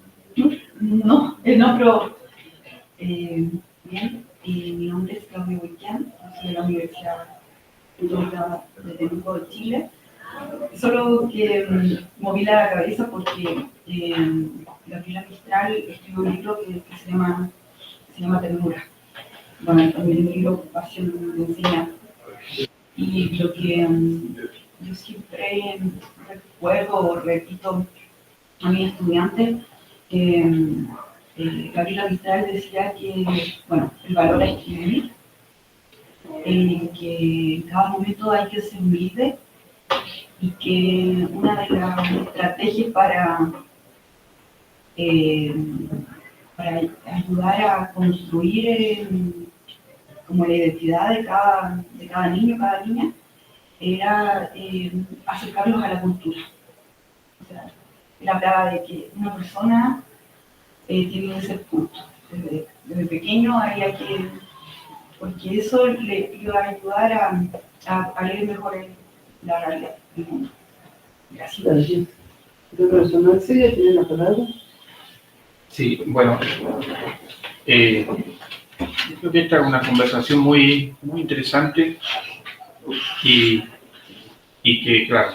No, pero bien, y mi nombre es Claudia Huiquian, soy de la Universidad de Temuco de Chile. Solo que moví la cabeza porque Gabriela Mistral escribió un libro que se llama Ternura. Bueno, también un libro Pasión de enseñanza. Y lo que yo siempre recuerdo o repito a mis estudiantes, Gabriela Mistral decía que, bueno, el valor a escribir, que en cada momento hay que ser humilde y que una de las estrategias para ayudar a construir como la identidad de cada niño, cada niña, era acercarlos a la cultura. O sea, él hablaba de que una persona tiene que ser culto. Desde pequeño había que, porque eso le iba a ayudar a leer mejor la realidad del mundo. Gracias. Gracias. El profesor Mancilla tiene la palabra. Sí, bueno, creo que esta es una conversación muy interesante y que, claro,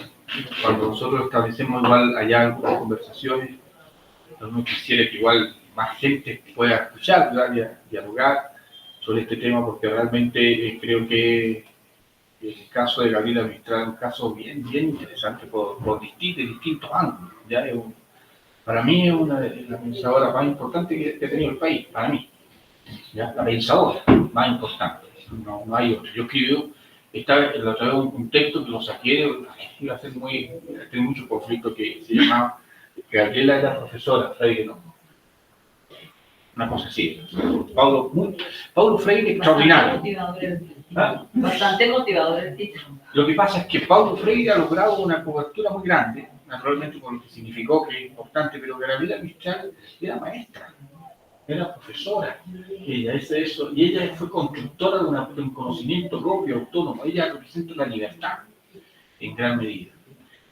cuando nosotros establecemos igual allá algunas conversaciones, uno quisiera que igual más gente pueda escuchar, dialogar sobre este tema, porque realmente creo que el caso de Gabriela Mistral es un caso bien interesante por distintos ángulos. ¿Ya? Para mí es una de las pensadoras más importantes que ha tenido el país, para mí. ¿Ya? La pensadora más importante, no hay otra. Yo escribí la otra vez un texto que lo saqué, iba a ser tener mucho conflicto, que se llamaba Gabriela era profesora, Freire no. Una cosa así. Paulo Freire extraordinario. Bastante motivador el título. Lo que pasa es que Paulo Freire ha logrado una cobertura muy grande, naturalmente por lo que significó, que es importante, pero Gabriela Mistral era maestra, era profesora, y ella fue constructora de un conocimiento propio, autónomo. Ella representa la libertad en gran medida.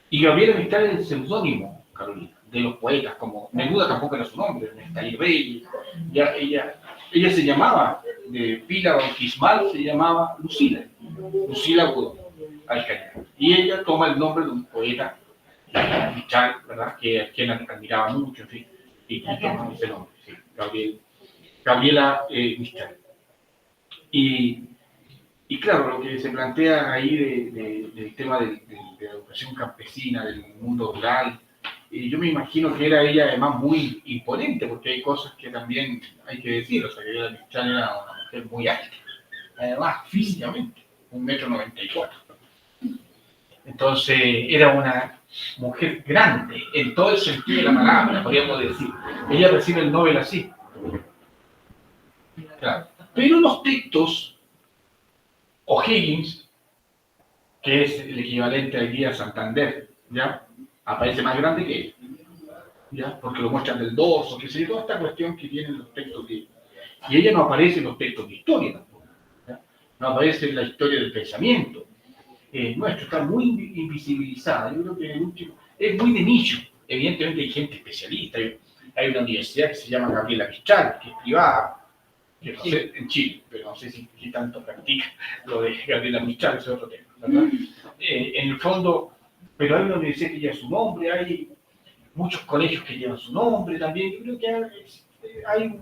Y Gabriela Mistral es el seudónimo, Carolina, de los poetas, como Neruda tampoco era su nombre, Néstor Rey. Ella se llamaba, de pila bautismal, se llamaba Lucila Godó Alcañar. Y ella toma el nombre de un poeta, Mistral, ¿verdad?, que quien admiraba mucho, en fin, y toma ese nombre, sí, Gabriela Mistral. Y claro, lo que se plantea ahí del tema de la educación campesina, del mundo rural, yo me imagino que era ella además muy imponente, porque hay cosas que también hay que decir. O sea, que Gabriela Mistral era una mujer muy alta, además físicamente, 1,94 m. Entonces era una mujer grande, en todo el sentido de la palabra, podríamos decir. Ella recibe el Nobel así. Claro. Pero los textos, O'Higgins, que es el equivalente al guía Santander, ¿ya?, aparece más grande que él, ¿ya?, porque lo muestran del dorso, que sé, toda esta cuestión que tienen los textos de... Y ella no aparece en los textos de historia tampoco, ¿ya?, no aparece en la historia del pensamiento. Nuestro está muy invisibilizada. Yo creo que en el último es muy de nicho. Evidentemente hay gente especialista. Hay una universidad que se llama Gabriela Mistral, que es privada, que no sé, en Chile, pero no sé si tanto practica lo de Gabriela Mistral, ese es otro tema, ¿verdad? En el fondo, pero hay una universidad que lleva su nombre, hay muchos colegios que llevan su nombre también. Yo creo que hay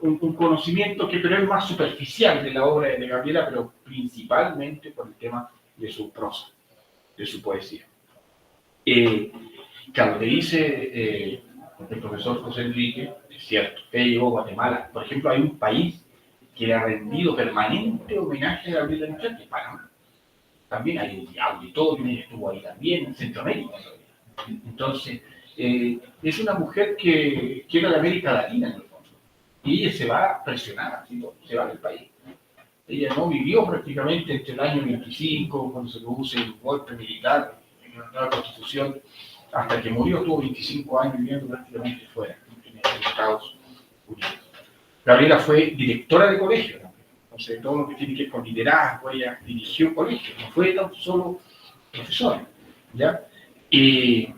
un conocimiento pero es más superficial de la obra de Gabriela, pero principalmente por el tema de su prosa, de su poesía. Claro, le dice el profesor José Enrique, es cierto, ella llegó a Guatemala. Por ejemplo, hay un país que le ha rendido permanente homenaje a Gabriela Mistral, que es Panamá. También hay un auditorio, ella estuvo ahí también, en Centroamérica. Entonces, es una mujer que era de América Latina, en el fondo. Y ella se va presionada, ¿sí?, se va del país. Ella no vivió prácticamente entre el año 25, cuando se produce el golpe militar en la nueva Constitución, hasta que murió. Tuvo 25 años viviendo prácticamente fuera, en Estados Unidos. Gabriela fue directora de colegio, ¿no? Entonces, todo lo que tiene que ver con liderazgo, ella dirigió colegios, no fue tan solo profesora, ¿ya? Y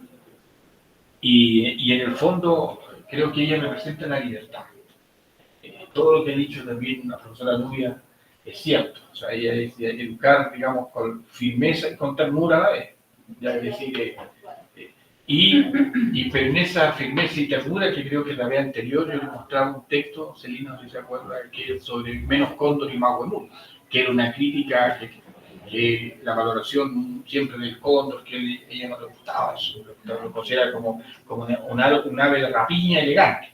en el fondo, creo que ella representa la libertad. Todo lo que ha dicho también la profesora Nubia, es cierto. O sea, ella decía educar, digamos, con firmeza y con ternura a la vez. Ya es decir, pero en esa firmeza y ternura, que creo que la vez anterior yo le mostraba un texto, Celina, no sé si se acuerda, que es sobre menos cóndor y más huemul, que era una crítica que la valoración siempre del cóndor, que a ella no le gustaba eso, lo considera como un ave de rapiña elegante,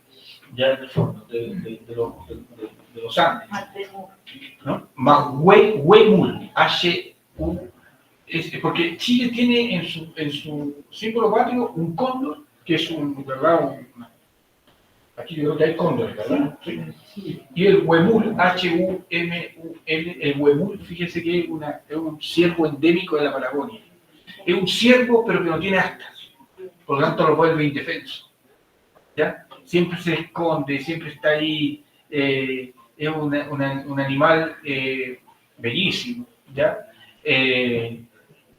ya en el fondo, de los Andes. ¿No? Más huemul, H-U, porque Chile tiene en su símbolo patrio un cóndor, que es ¿verdad? Aquí yo creo que hay cóndores, ¿verdad? Sí. Y el huemul, H-U-M-U-L, el huemul, fíjese que es un ciervo endémico de la Patagonia. Es un ciervo, pero que no tiene astas, por lo tanto lo vuelve indefenso. ¿Ya? Siempre se esconde, siempre está ahí, es un animal bellísimo, ¿ya?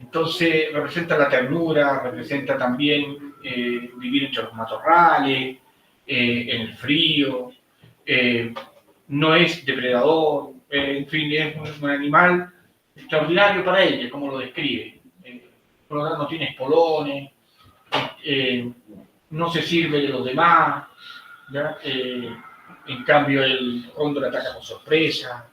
Entonces representa la ternura, representa también vivir entre los matorrales, en el frío, no es depredador, en fin, es un animal extraordinario para ella, como lo describe. Por lo tanto, no tiene espolones, no se sirve de los demás, ¿ya? En cambio el cóndor ataca con sorpresa,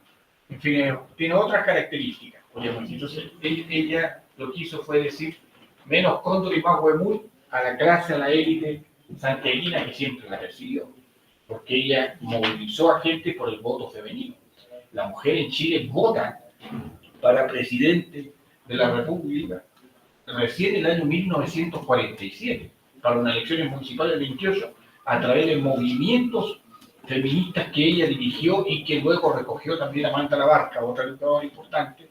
en fin, tiene otras características. Entonces, ella lo que hizo fue decir menos cóndor y más huemul a la clase, a la élite santiaguina que siempre la persiguió, porque ella movilizó a gente por el voto femenino. La mujer en Chile vota para presidente de la República recién en el año 1947, para unas elecciones municipales del 28, a través de movimientos feministas que ella dirigió y que luego recogió también Amanda Labarca, otra luchadora importante,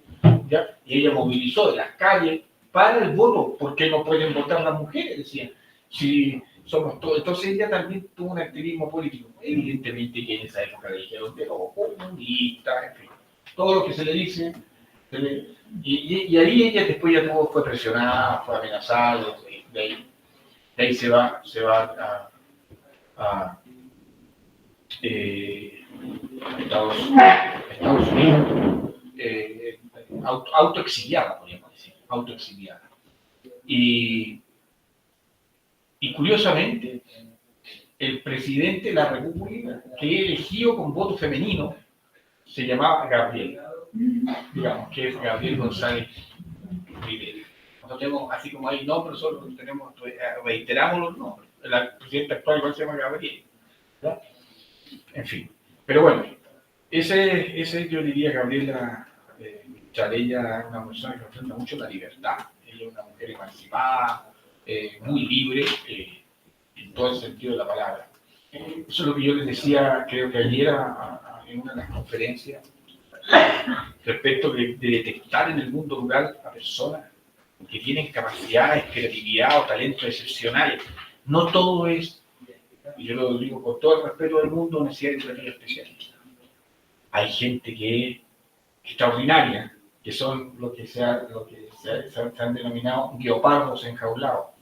¿ya? Y ella movilizó de las calles para el voto, porque no pueden votar las mujeres, decían. Si somos todos. Entonces ella también tuvo un activismo político. Evidentemente que en esa época le dijeron de los comunistas, en fin, todo lo que se le dice. Y ahí ella después ya fue presionada, fue amenazada, de ahí se va a Estados Unidos, autoexiliada, podríamos decir, autoexiliada. Y curiosamente, el presidente de la República, que eligió con voto femenino, se llamaba Gabriel, digamos, que es Gabriel González Videla. Nosotros tenemos, así como hay nombres, solo reiteramos los nombres. El presidente actual igual se llama Gabriel, ¿verdad? En fin, pero bueno, ese yo diría, Gabriela Charella es una persona que representa mucho la libertad. Ella es una mujer emancipada, muy libre, en todo el sentido de la palabra. Eso es lo que yo les decía, creo que ayer en una de las conferencias, respecto de detectar en el mundo rural a personas que tienen capacidades, creatividad o talentos excepcionales. No todo es, y yo lo digo con todo el respeto del mundo, necesidad de educativa especial. Hay gente que es extraordinaria, que son lo que se han denominado guepardos enjaulados.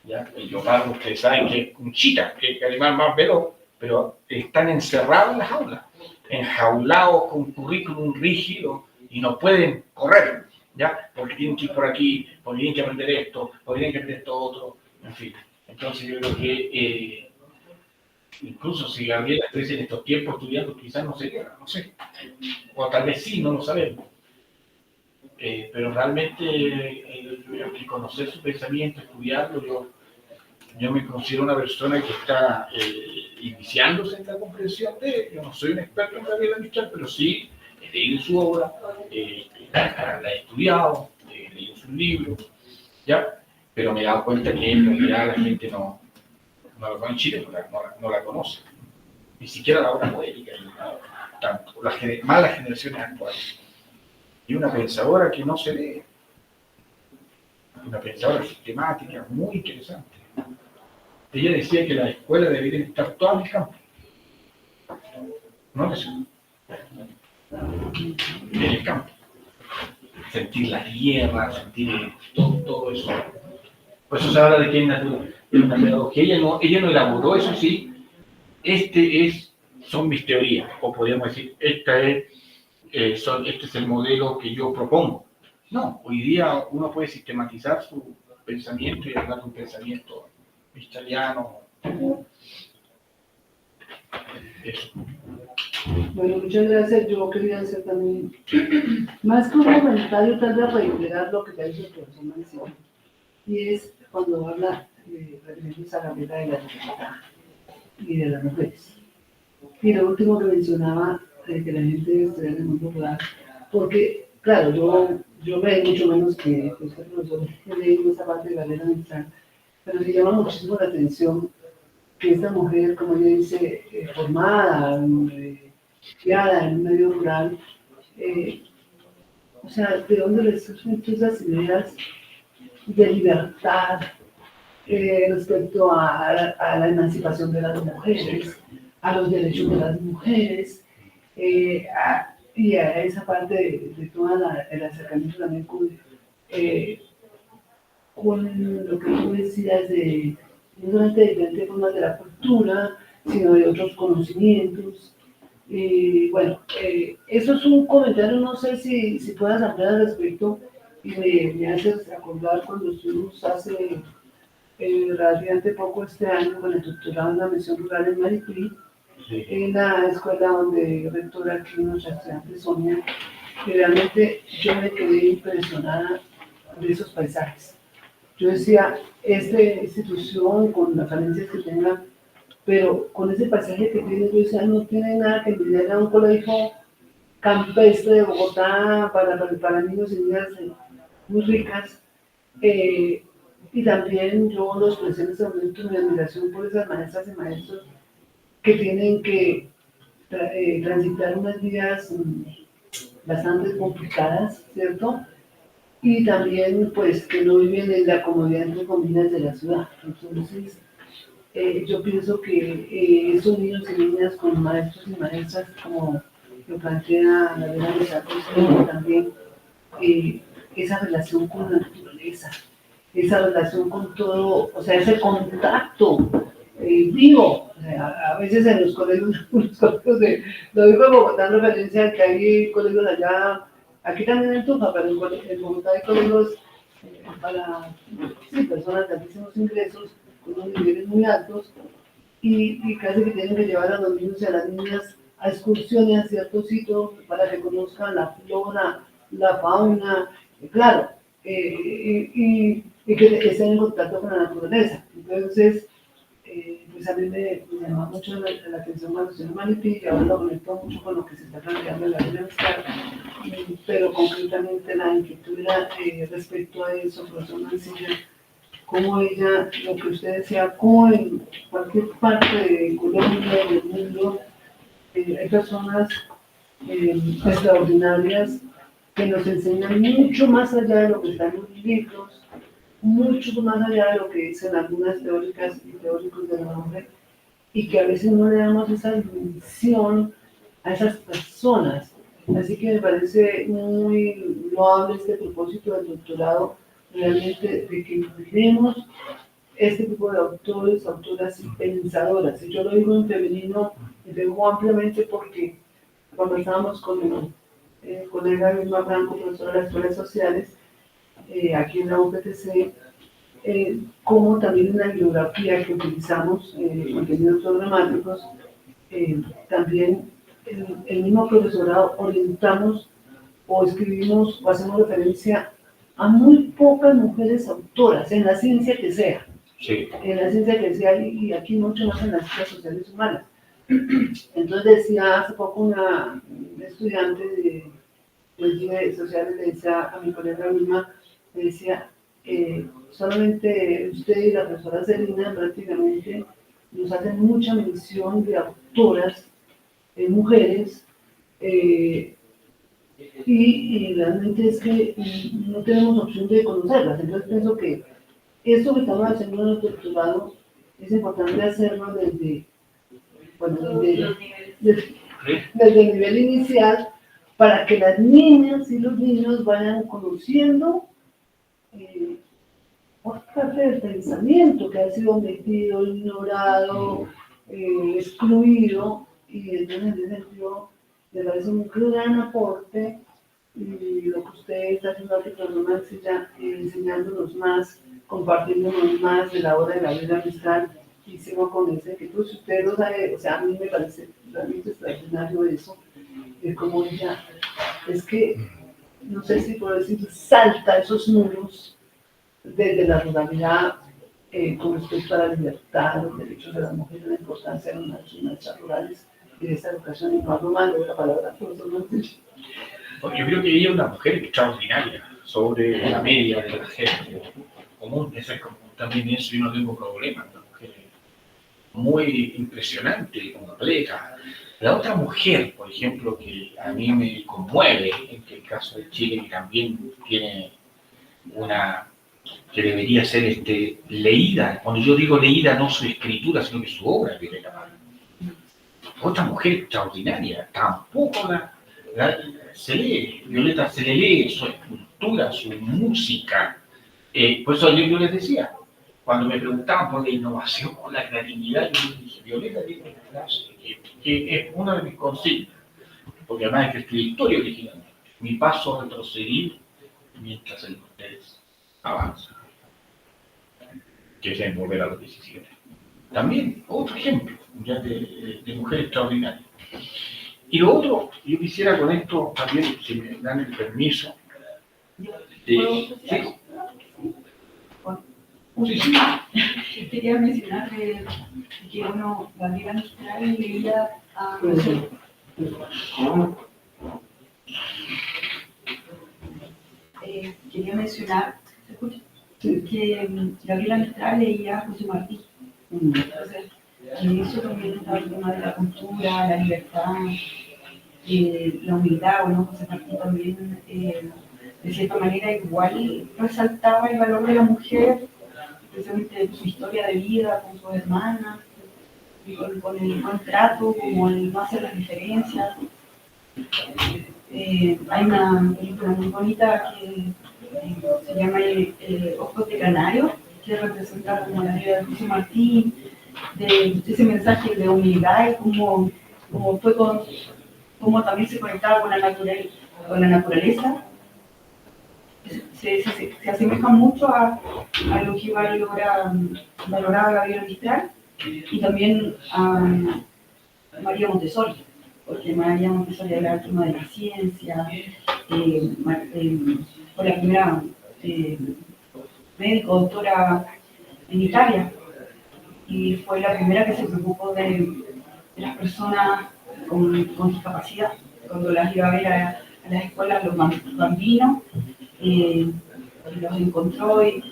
¿Ya? El guepardo, ustedes saben que es un chita, que es el animal más veloz, pero están encerrados en las jaulas, enjaulados con currículum rígido y no pueden correr, ¿ya? Porque tienen que ir por aquí, porque tienen que aprender esto, porque tienen que aprender esto otro, en fin. Entonces yo creo que incluso si Gabriela estuviese en estos tiempos estudiando, quizás no sería, no sé, o tal vez sí, no lo sabemos. Pero realmente yo creo que conocer su pensamiento, estudiarlo, yo me considero una persona que está iniciándose en la comprensión yo no soy un experto en Gabriela Mistral, pero sí he leído su obra, la he estudiado, he leído sus libros, ¿ya? Pero me he dado cuenta que en realidad la gente no la conoce en Chile, no la conoce, ni siquiera la obra poética, tanto, más las generaciones actuales. Y una pensadora que no se lee, una pensadora sistemática, muy interesante. Ella decía que las escuelas deberían estar todas en el campo, no en la ciudad, en el campo. Sentir la tierra, sentir todo eso. Por eso se habla de que es una pedagogía. Ella no elaboró eso, sí. Son mis teorías, o podríamos decir, esta es este es el modelo que yo propongo. No, hoy día uno puede sistematizar su pensamiento y hablar de un pensamiento mistraliano. Eso. Bueno, muchas gracias. Yo quería hacer también, más que un comentario, tal vez reiterar lo que ya hizo el profesor Mancilla. Y es cuando habla referentes a la vida de la libertad y de las mujeres. Y lo último que mencionaba, que la gente debe estudiar en el mundo rural, porque, claro, yo me mucho menos que pues, el profesor he leído esa parte de Gabriela Mistral, pero me llama muchísimo la atención que esta mujer, como ella dice, formada, criada en un medio rural, o sea, ¿de dónde les surgen todas esas ideas de libertad respecto a la emancipación de las mujeres, a los derechos de las mujeres, y a esa parte de toda el acercamiento también con lo que tú decías de no solamente de diferentes formas de la cultura, sino de otros conocimientos. Y bueno, eso es un comentario, no sé si puedas ampliar al respecto y me haces acordar cuando estuvimos hace relativamente poco este año con el doctorado en la misión rural en Maripí, en la escuela donde rectora aquí nuestra estudiante Sonia, y realmente yo me quedé impresionada de esos paisajes. Yo decía, esta institución con las falencias que tenga, pero con ese paisaje que tiene, yo decía, no tiene nada que envidiar a un colegio campestre de Bogotá para niños y niñas muy ricas. Y también yo lo expresé en ese momento mi admiración por esas maestras y maestros que tienen que transitar unas vidas bastante complicadas, ¿cierto? Y también, pues, que no viven en la comodidad, entre comillas, de la ciudad. Entonces, yo pienso que esos niños y niñas con maestros y maestras, como lo plantea la Vera de también, esa relación con la naturaleza, esa relación con todo, o sea, ese contacto vivo. O sea, a veces en los colegios, lo digo en Bogotá en referencia a que hay colegios allá, aquí también en Tufa, pero en Bogotá hay colegios para personas de altísimos ingresos, con unos niveles muy altos, y casi que tienen que llevar a los niños y a las niñas a excursiones a ciertos sitios para que conozcan la flora, la fauna, claro, y que estén en contacto con la naturaleza. Entonces, pues a mí me llama mucho la atención cuando estoy en Maripí, y ahora lo conecto mucho con lo que se está planteando en la vida mezclada, pero concretamente la inquietud era respecto a eso, profesor Mancilla, como ella, lo que usted decía, como en cualquier parte de Colombia, del mundo, hay personas extraordinarias que nos enseñan mucho más allá de lo que está en los libros, mucho más allá de lo que dicen algunas teóricas y teóricos del nombre, y que a veces no le damos esa dimensión a esas personas. Así que me parece muy loable este propósito del doctorado, realmente de que miremos este tipo de autores, autoras y pensadoras. Y yo lo digo en femenino, y lo digo ampliamente porque cuando estábamos con el colega Vilma Franco, profesora de las escuelas sociales, aquí en la UPTC, como también en la bibliografía que utilizamos, contenidos programáticos, también el mismo profesorado orientamos o escribimos o hacemos referencia a muy pocas mujeres autoras, en la ciencia que sea. Sí. En la ciencia que sea, y aquí mucho más en las ciencias sociales humanas. Entonces decía hace poco una estudiante de sociales, le decía a mi colega Vilma, le decía, solamente usted y la profesora Celina prácticamente nos hacen mucha mención de autoras, mujeres, y realmente es que no tenemos opción de conocerlas. Entonces pienso que esto que estamos haciendo en el doctorado es importante hacerlo desde el nivel inicial, para que las niñas y los niños vayan conociendo otra parte del pensamiento que ha sido omitido, ignorado, excluido, y entonces en ese sentido Me parece un gran aporte y lo que usted está haciendo aquí con la Mansilla, enseñándonos más, compartiéndonos más de la obra de Gabriela Mistral, y sigo con ese que pues usted no sabe, o sea, a mí me parece realmente extraordinario eso, de cómo ella, es que, no sé si puedo decir, salta esos muros desde la ruralidad con respecto a la libertad, los derechos de las mujeres, la importancia de las marchas rurales y de esta educación, y no hablo mal de la palabra, Yo creo que ella es una mujer extraordinaria, sobre la media de la gente común, eso es como, también eso yo no tengo problema, una mujer muy impresionante, completa. La otra mujer, por ejemplo, que a mí me conmueve, en el caso de Chile, que también tiene una, que debería ser leída, cuando yo digo leída no su escritura, sino que su obra, Violeta Parra. Otra mujer extraordinaria, tampoco se lee, Violeta se le lee su escultura, su música. Por eso yo les decía, cuando me preguntaban por la innovación, por la creatividad, yo dije, Violeta tiene una frase que es una de mis consignas, porque además es que escribe historia originalmente. Mi paso a retroceder mientras el de ustedes avanza, que es en volver a los 17. También, otro ejemplo ya de mujer extraordinaria. Y lo otro, yo quisiera con esto también, si me dan el permiso, quería mencionar que uno, Gabriela Mistral leía a quería mencionar, ¿se escucha? Que Gabriela Mistral leía a José Martí. Entonces, en eso también estaba el tema de la cultura, la libertad, la humildad. Bueno, José Martí también, de cierta manera, igual resaltaba el valor de la mujer, especialmente su historia de vida con sus hermanas, y con el contrato, como el no hacer las diferencias. Hay una película muy bonita que se llama Ojos de Canario, que representa como la vida de José Martí, de ese mensaje de humildad y cómo también se conectaba con la naturaleza. Se asemeja mucho a lo que valoraba Gabriela Mistral y también a María Montessori, porque María Montessori era el tema de la ciencia, fue la primera médico, doctora en Italia, y fue la primera que se preocupó de las personas con discapacidad, cuando las iba a ver a las escuelas, los bambinos, los encontró y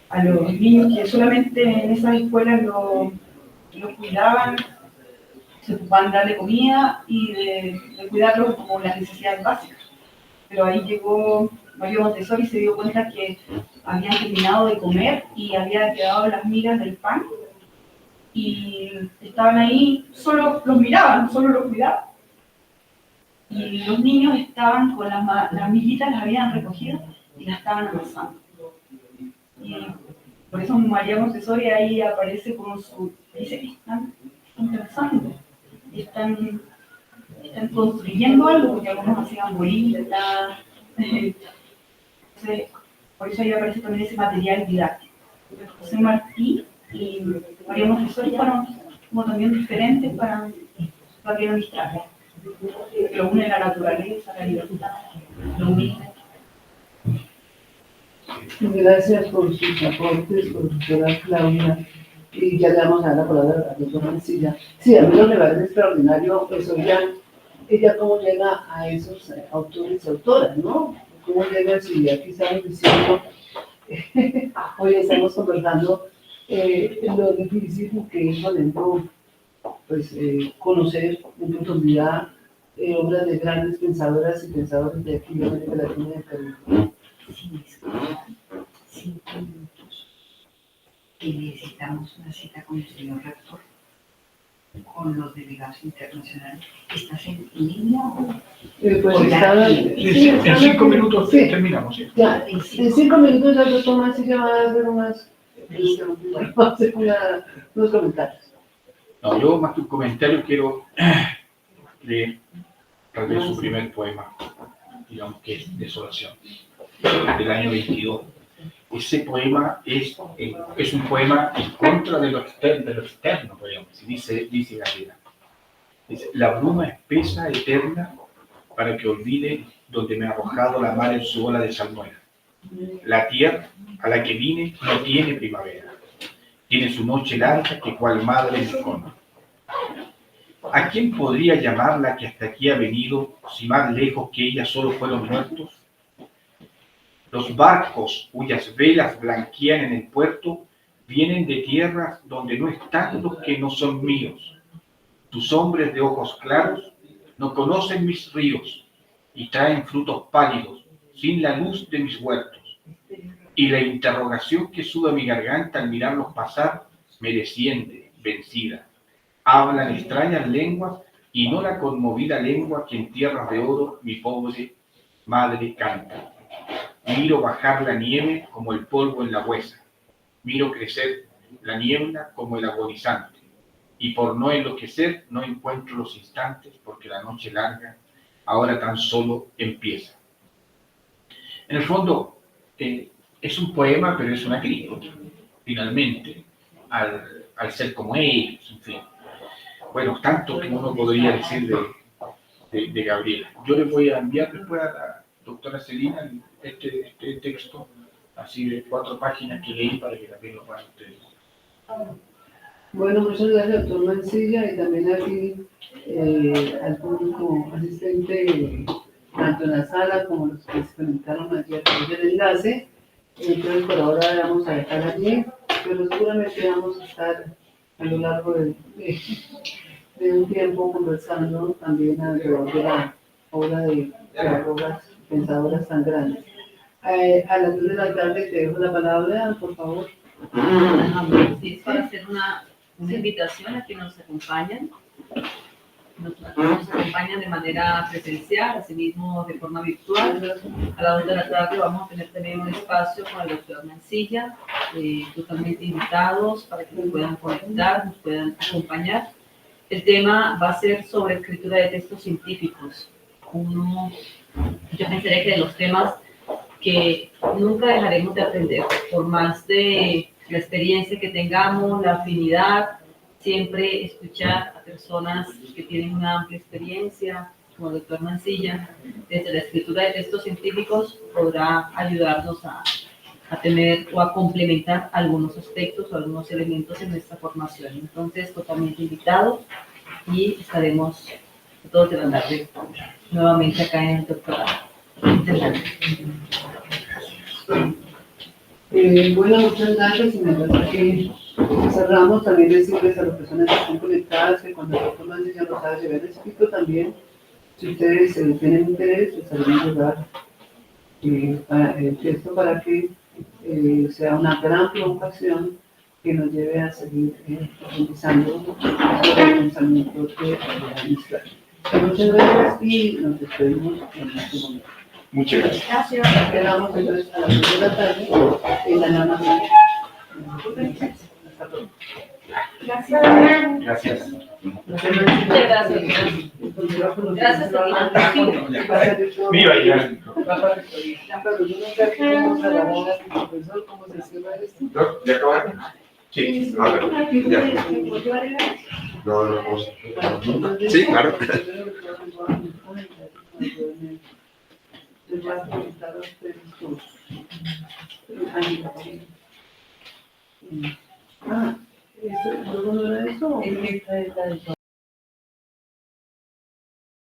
a los niños que solamente en esas escuelas los cuidaban, se ocupaban de darle comida y de cuidarlos como las necesidades básicas. Pero ahí llegó María Montessori y se dio cuenta que habían terminado de comer y habían quedado las migas del pan y estaban ahí, solo los miraban, solo los cuidaban. Y los niños estaban con las miguitas, las habían recogido y las estaban amasando. Y por eso María Montessori ahí aparece con dice, están pensando, están construyendo algo, porque algunos hacían bolitas. Entonces, por eso ahí aparece también ese material didáctico. José Martí y María Montessori fueron como también diferentes para Gabriela Mistral. Lo une la naturaleza, la libertad, lo humilde. Gracias por sus aportes, profesora Claudia. Y ya le vamos a dar la palabra a la doctora Mansilla. Sí, a mí lo que me parece extraordinario es ella cómo llega a esos autores y autoras, ¿no? Cómo llega, si aquí estamos diciendo, hoy estamos conversando lo difícil que es, por ejemplo, pues, conocer en profundidad obras de grandes pensadoras y pensadores de aquí, de América Latina y del Caribe. Sí, 5 minutos. Y necesitamos una cita con el señor rector, con los delegados internacionales. ¿Estás en línea o...? Pues está... Sí, en 5 minutos sí, terminamos. Sí. Ya, en 5 minutos ya lo tomas y se va a hacer unos comentarios. No, yo más que un comentario quiero leer tal vez su primer poema, digamos que es Desolación, del año 22. Ese poema es un poema en contra de lo externo, podríamos decir, dice Gabriela. Dice: la bruma espesa, eterna, para que olvide donde me ha arrojado la mar en su ola de salmuera. La tierra a la que vine no tiene primavera, tiene su noche larga que cual madre me esconde. ¿A quién podría llamarla que hasta aquí ha venido, si más lejos que ella solo fueron muertos? Los barcos cuyas velas blanquean en el puerto vienen de tierras donde no están los que no son míos. Tus hombres de ojos claros no conocen mis ríos y traen frutos pálidos sin la luz de mis huertos. Y la interrogación que suda mi garganta al mirarlos pasar me desciende, vencida. Hablan extrañas lenguas y no la conmovida lengua que en tierras de oro mi pobre madre canta. Miro bajar la nieve como el polvo en la huesa. Miro crecer la niebla como el agonizante. Y por no enloquecer no encuentro los instantes porque la noche larga ahora tan solo empieza. En el fondo es un poema, pero es una crítica, finalmente, al ser como ellos, en fin. Bueno, tanto que uno podría decir de Gabriela. Yo les voy a enviar después a la doctora Celina este texto, así de 4 páginas que leí para que también lo puedan ustedes. Bueno, muchas gracias, doctor Mancilla, y también aquí al público asistente, tanto en la sala como los que se conectaron aquí a través del enlace. Entonces, por ahora vamos a dejar allí, pero seguramente vamos a estar a lo largo de un tiempo conversando también alrededor de la obra de pedagogas, pensadoras tan grandes. A las 2 de la tarde te dejo la palabra, por favor. Sí, para hacer una invitación a que nos acompañan. Nos acompañan de manera presencial, asimismo de forma virtual. A las 2 de la tarde vamos a tener también un espacio con el doctor Mancilla, totalmente invitados para que nos puedan conectar, nos puedan acompañar. El tema va a ser sobre escritura de textos científicos. Yo pensaré que de los temas que nunca dejaremos de aprender, por más de la experiencia que tengamos, la afinidad, siempre escuchar a personas que tienen una amplia experiencia, como el doctor Mancilla, desde la escritura de textos científicos podrá ayudarnos a tener o a complementar algunos aspectos o algunos elementos en nuestra formación. Entonces, totalmente invitados y estaremos a 2 de la tarde nuevamente acá en el doctorado. Bueno, muchas gracias, y mientras que cerramos, también decirles a las personas que están conectadas que cuando el doctor Mancilla nos haga llegar el escrito también, si ustedes tienen interés, les haremos llegar el texto para que sea una gran provocación que nos lleve a seguir profundizando sobre el pensamiento de la Mistral. Muchas gracias y nos despedimos en este momento. Muchas gracias. Gracias. Quedamos entonces a las 2 de la tarde en la llama. Hasta luego. Gracias. Gracias. Muchas gracias. Gracias, Celina. Viva ya. ¿Cómo se cierra esto? ¿No? ¿Ya acabaron? Sí. A ver, ya. No. Sí, claro. Les voy a preguntar a ustedes dos. ¿Eso no era eso?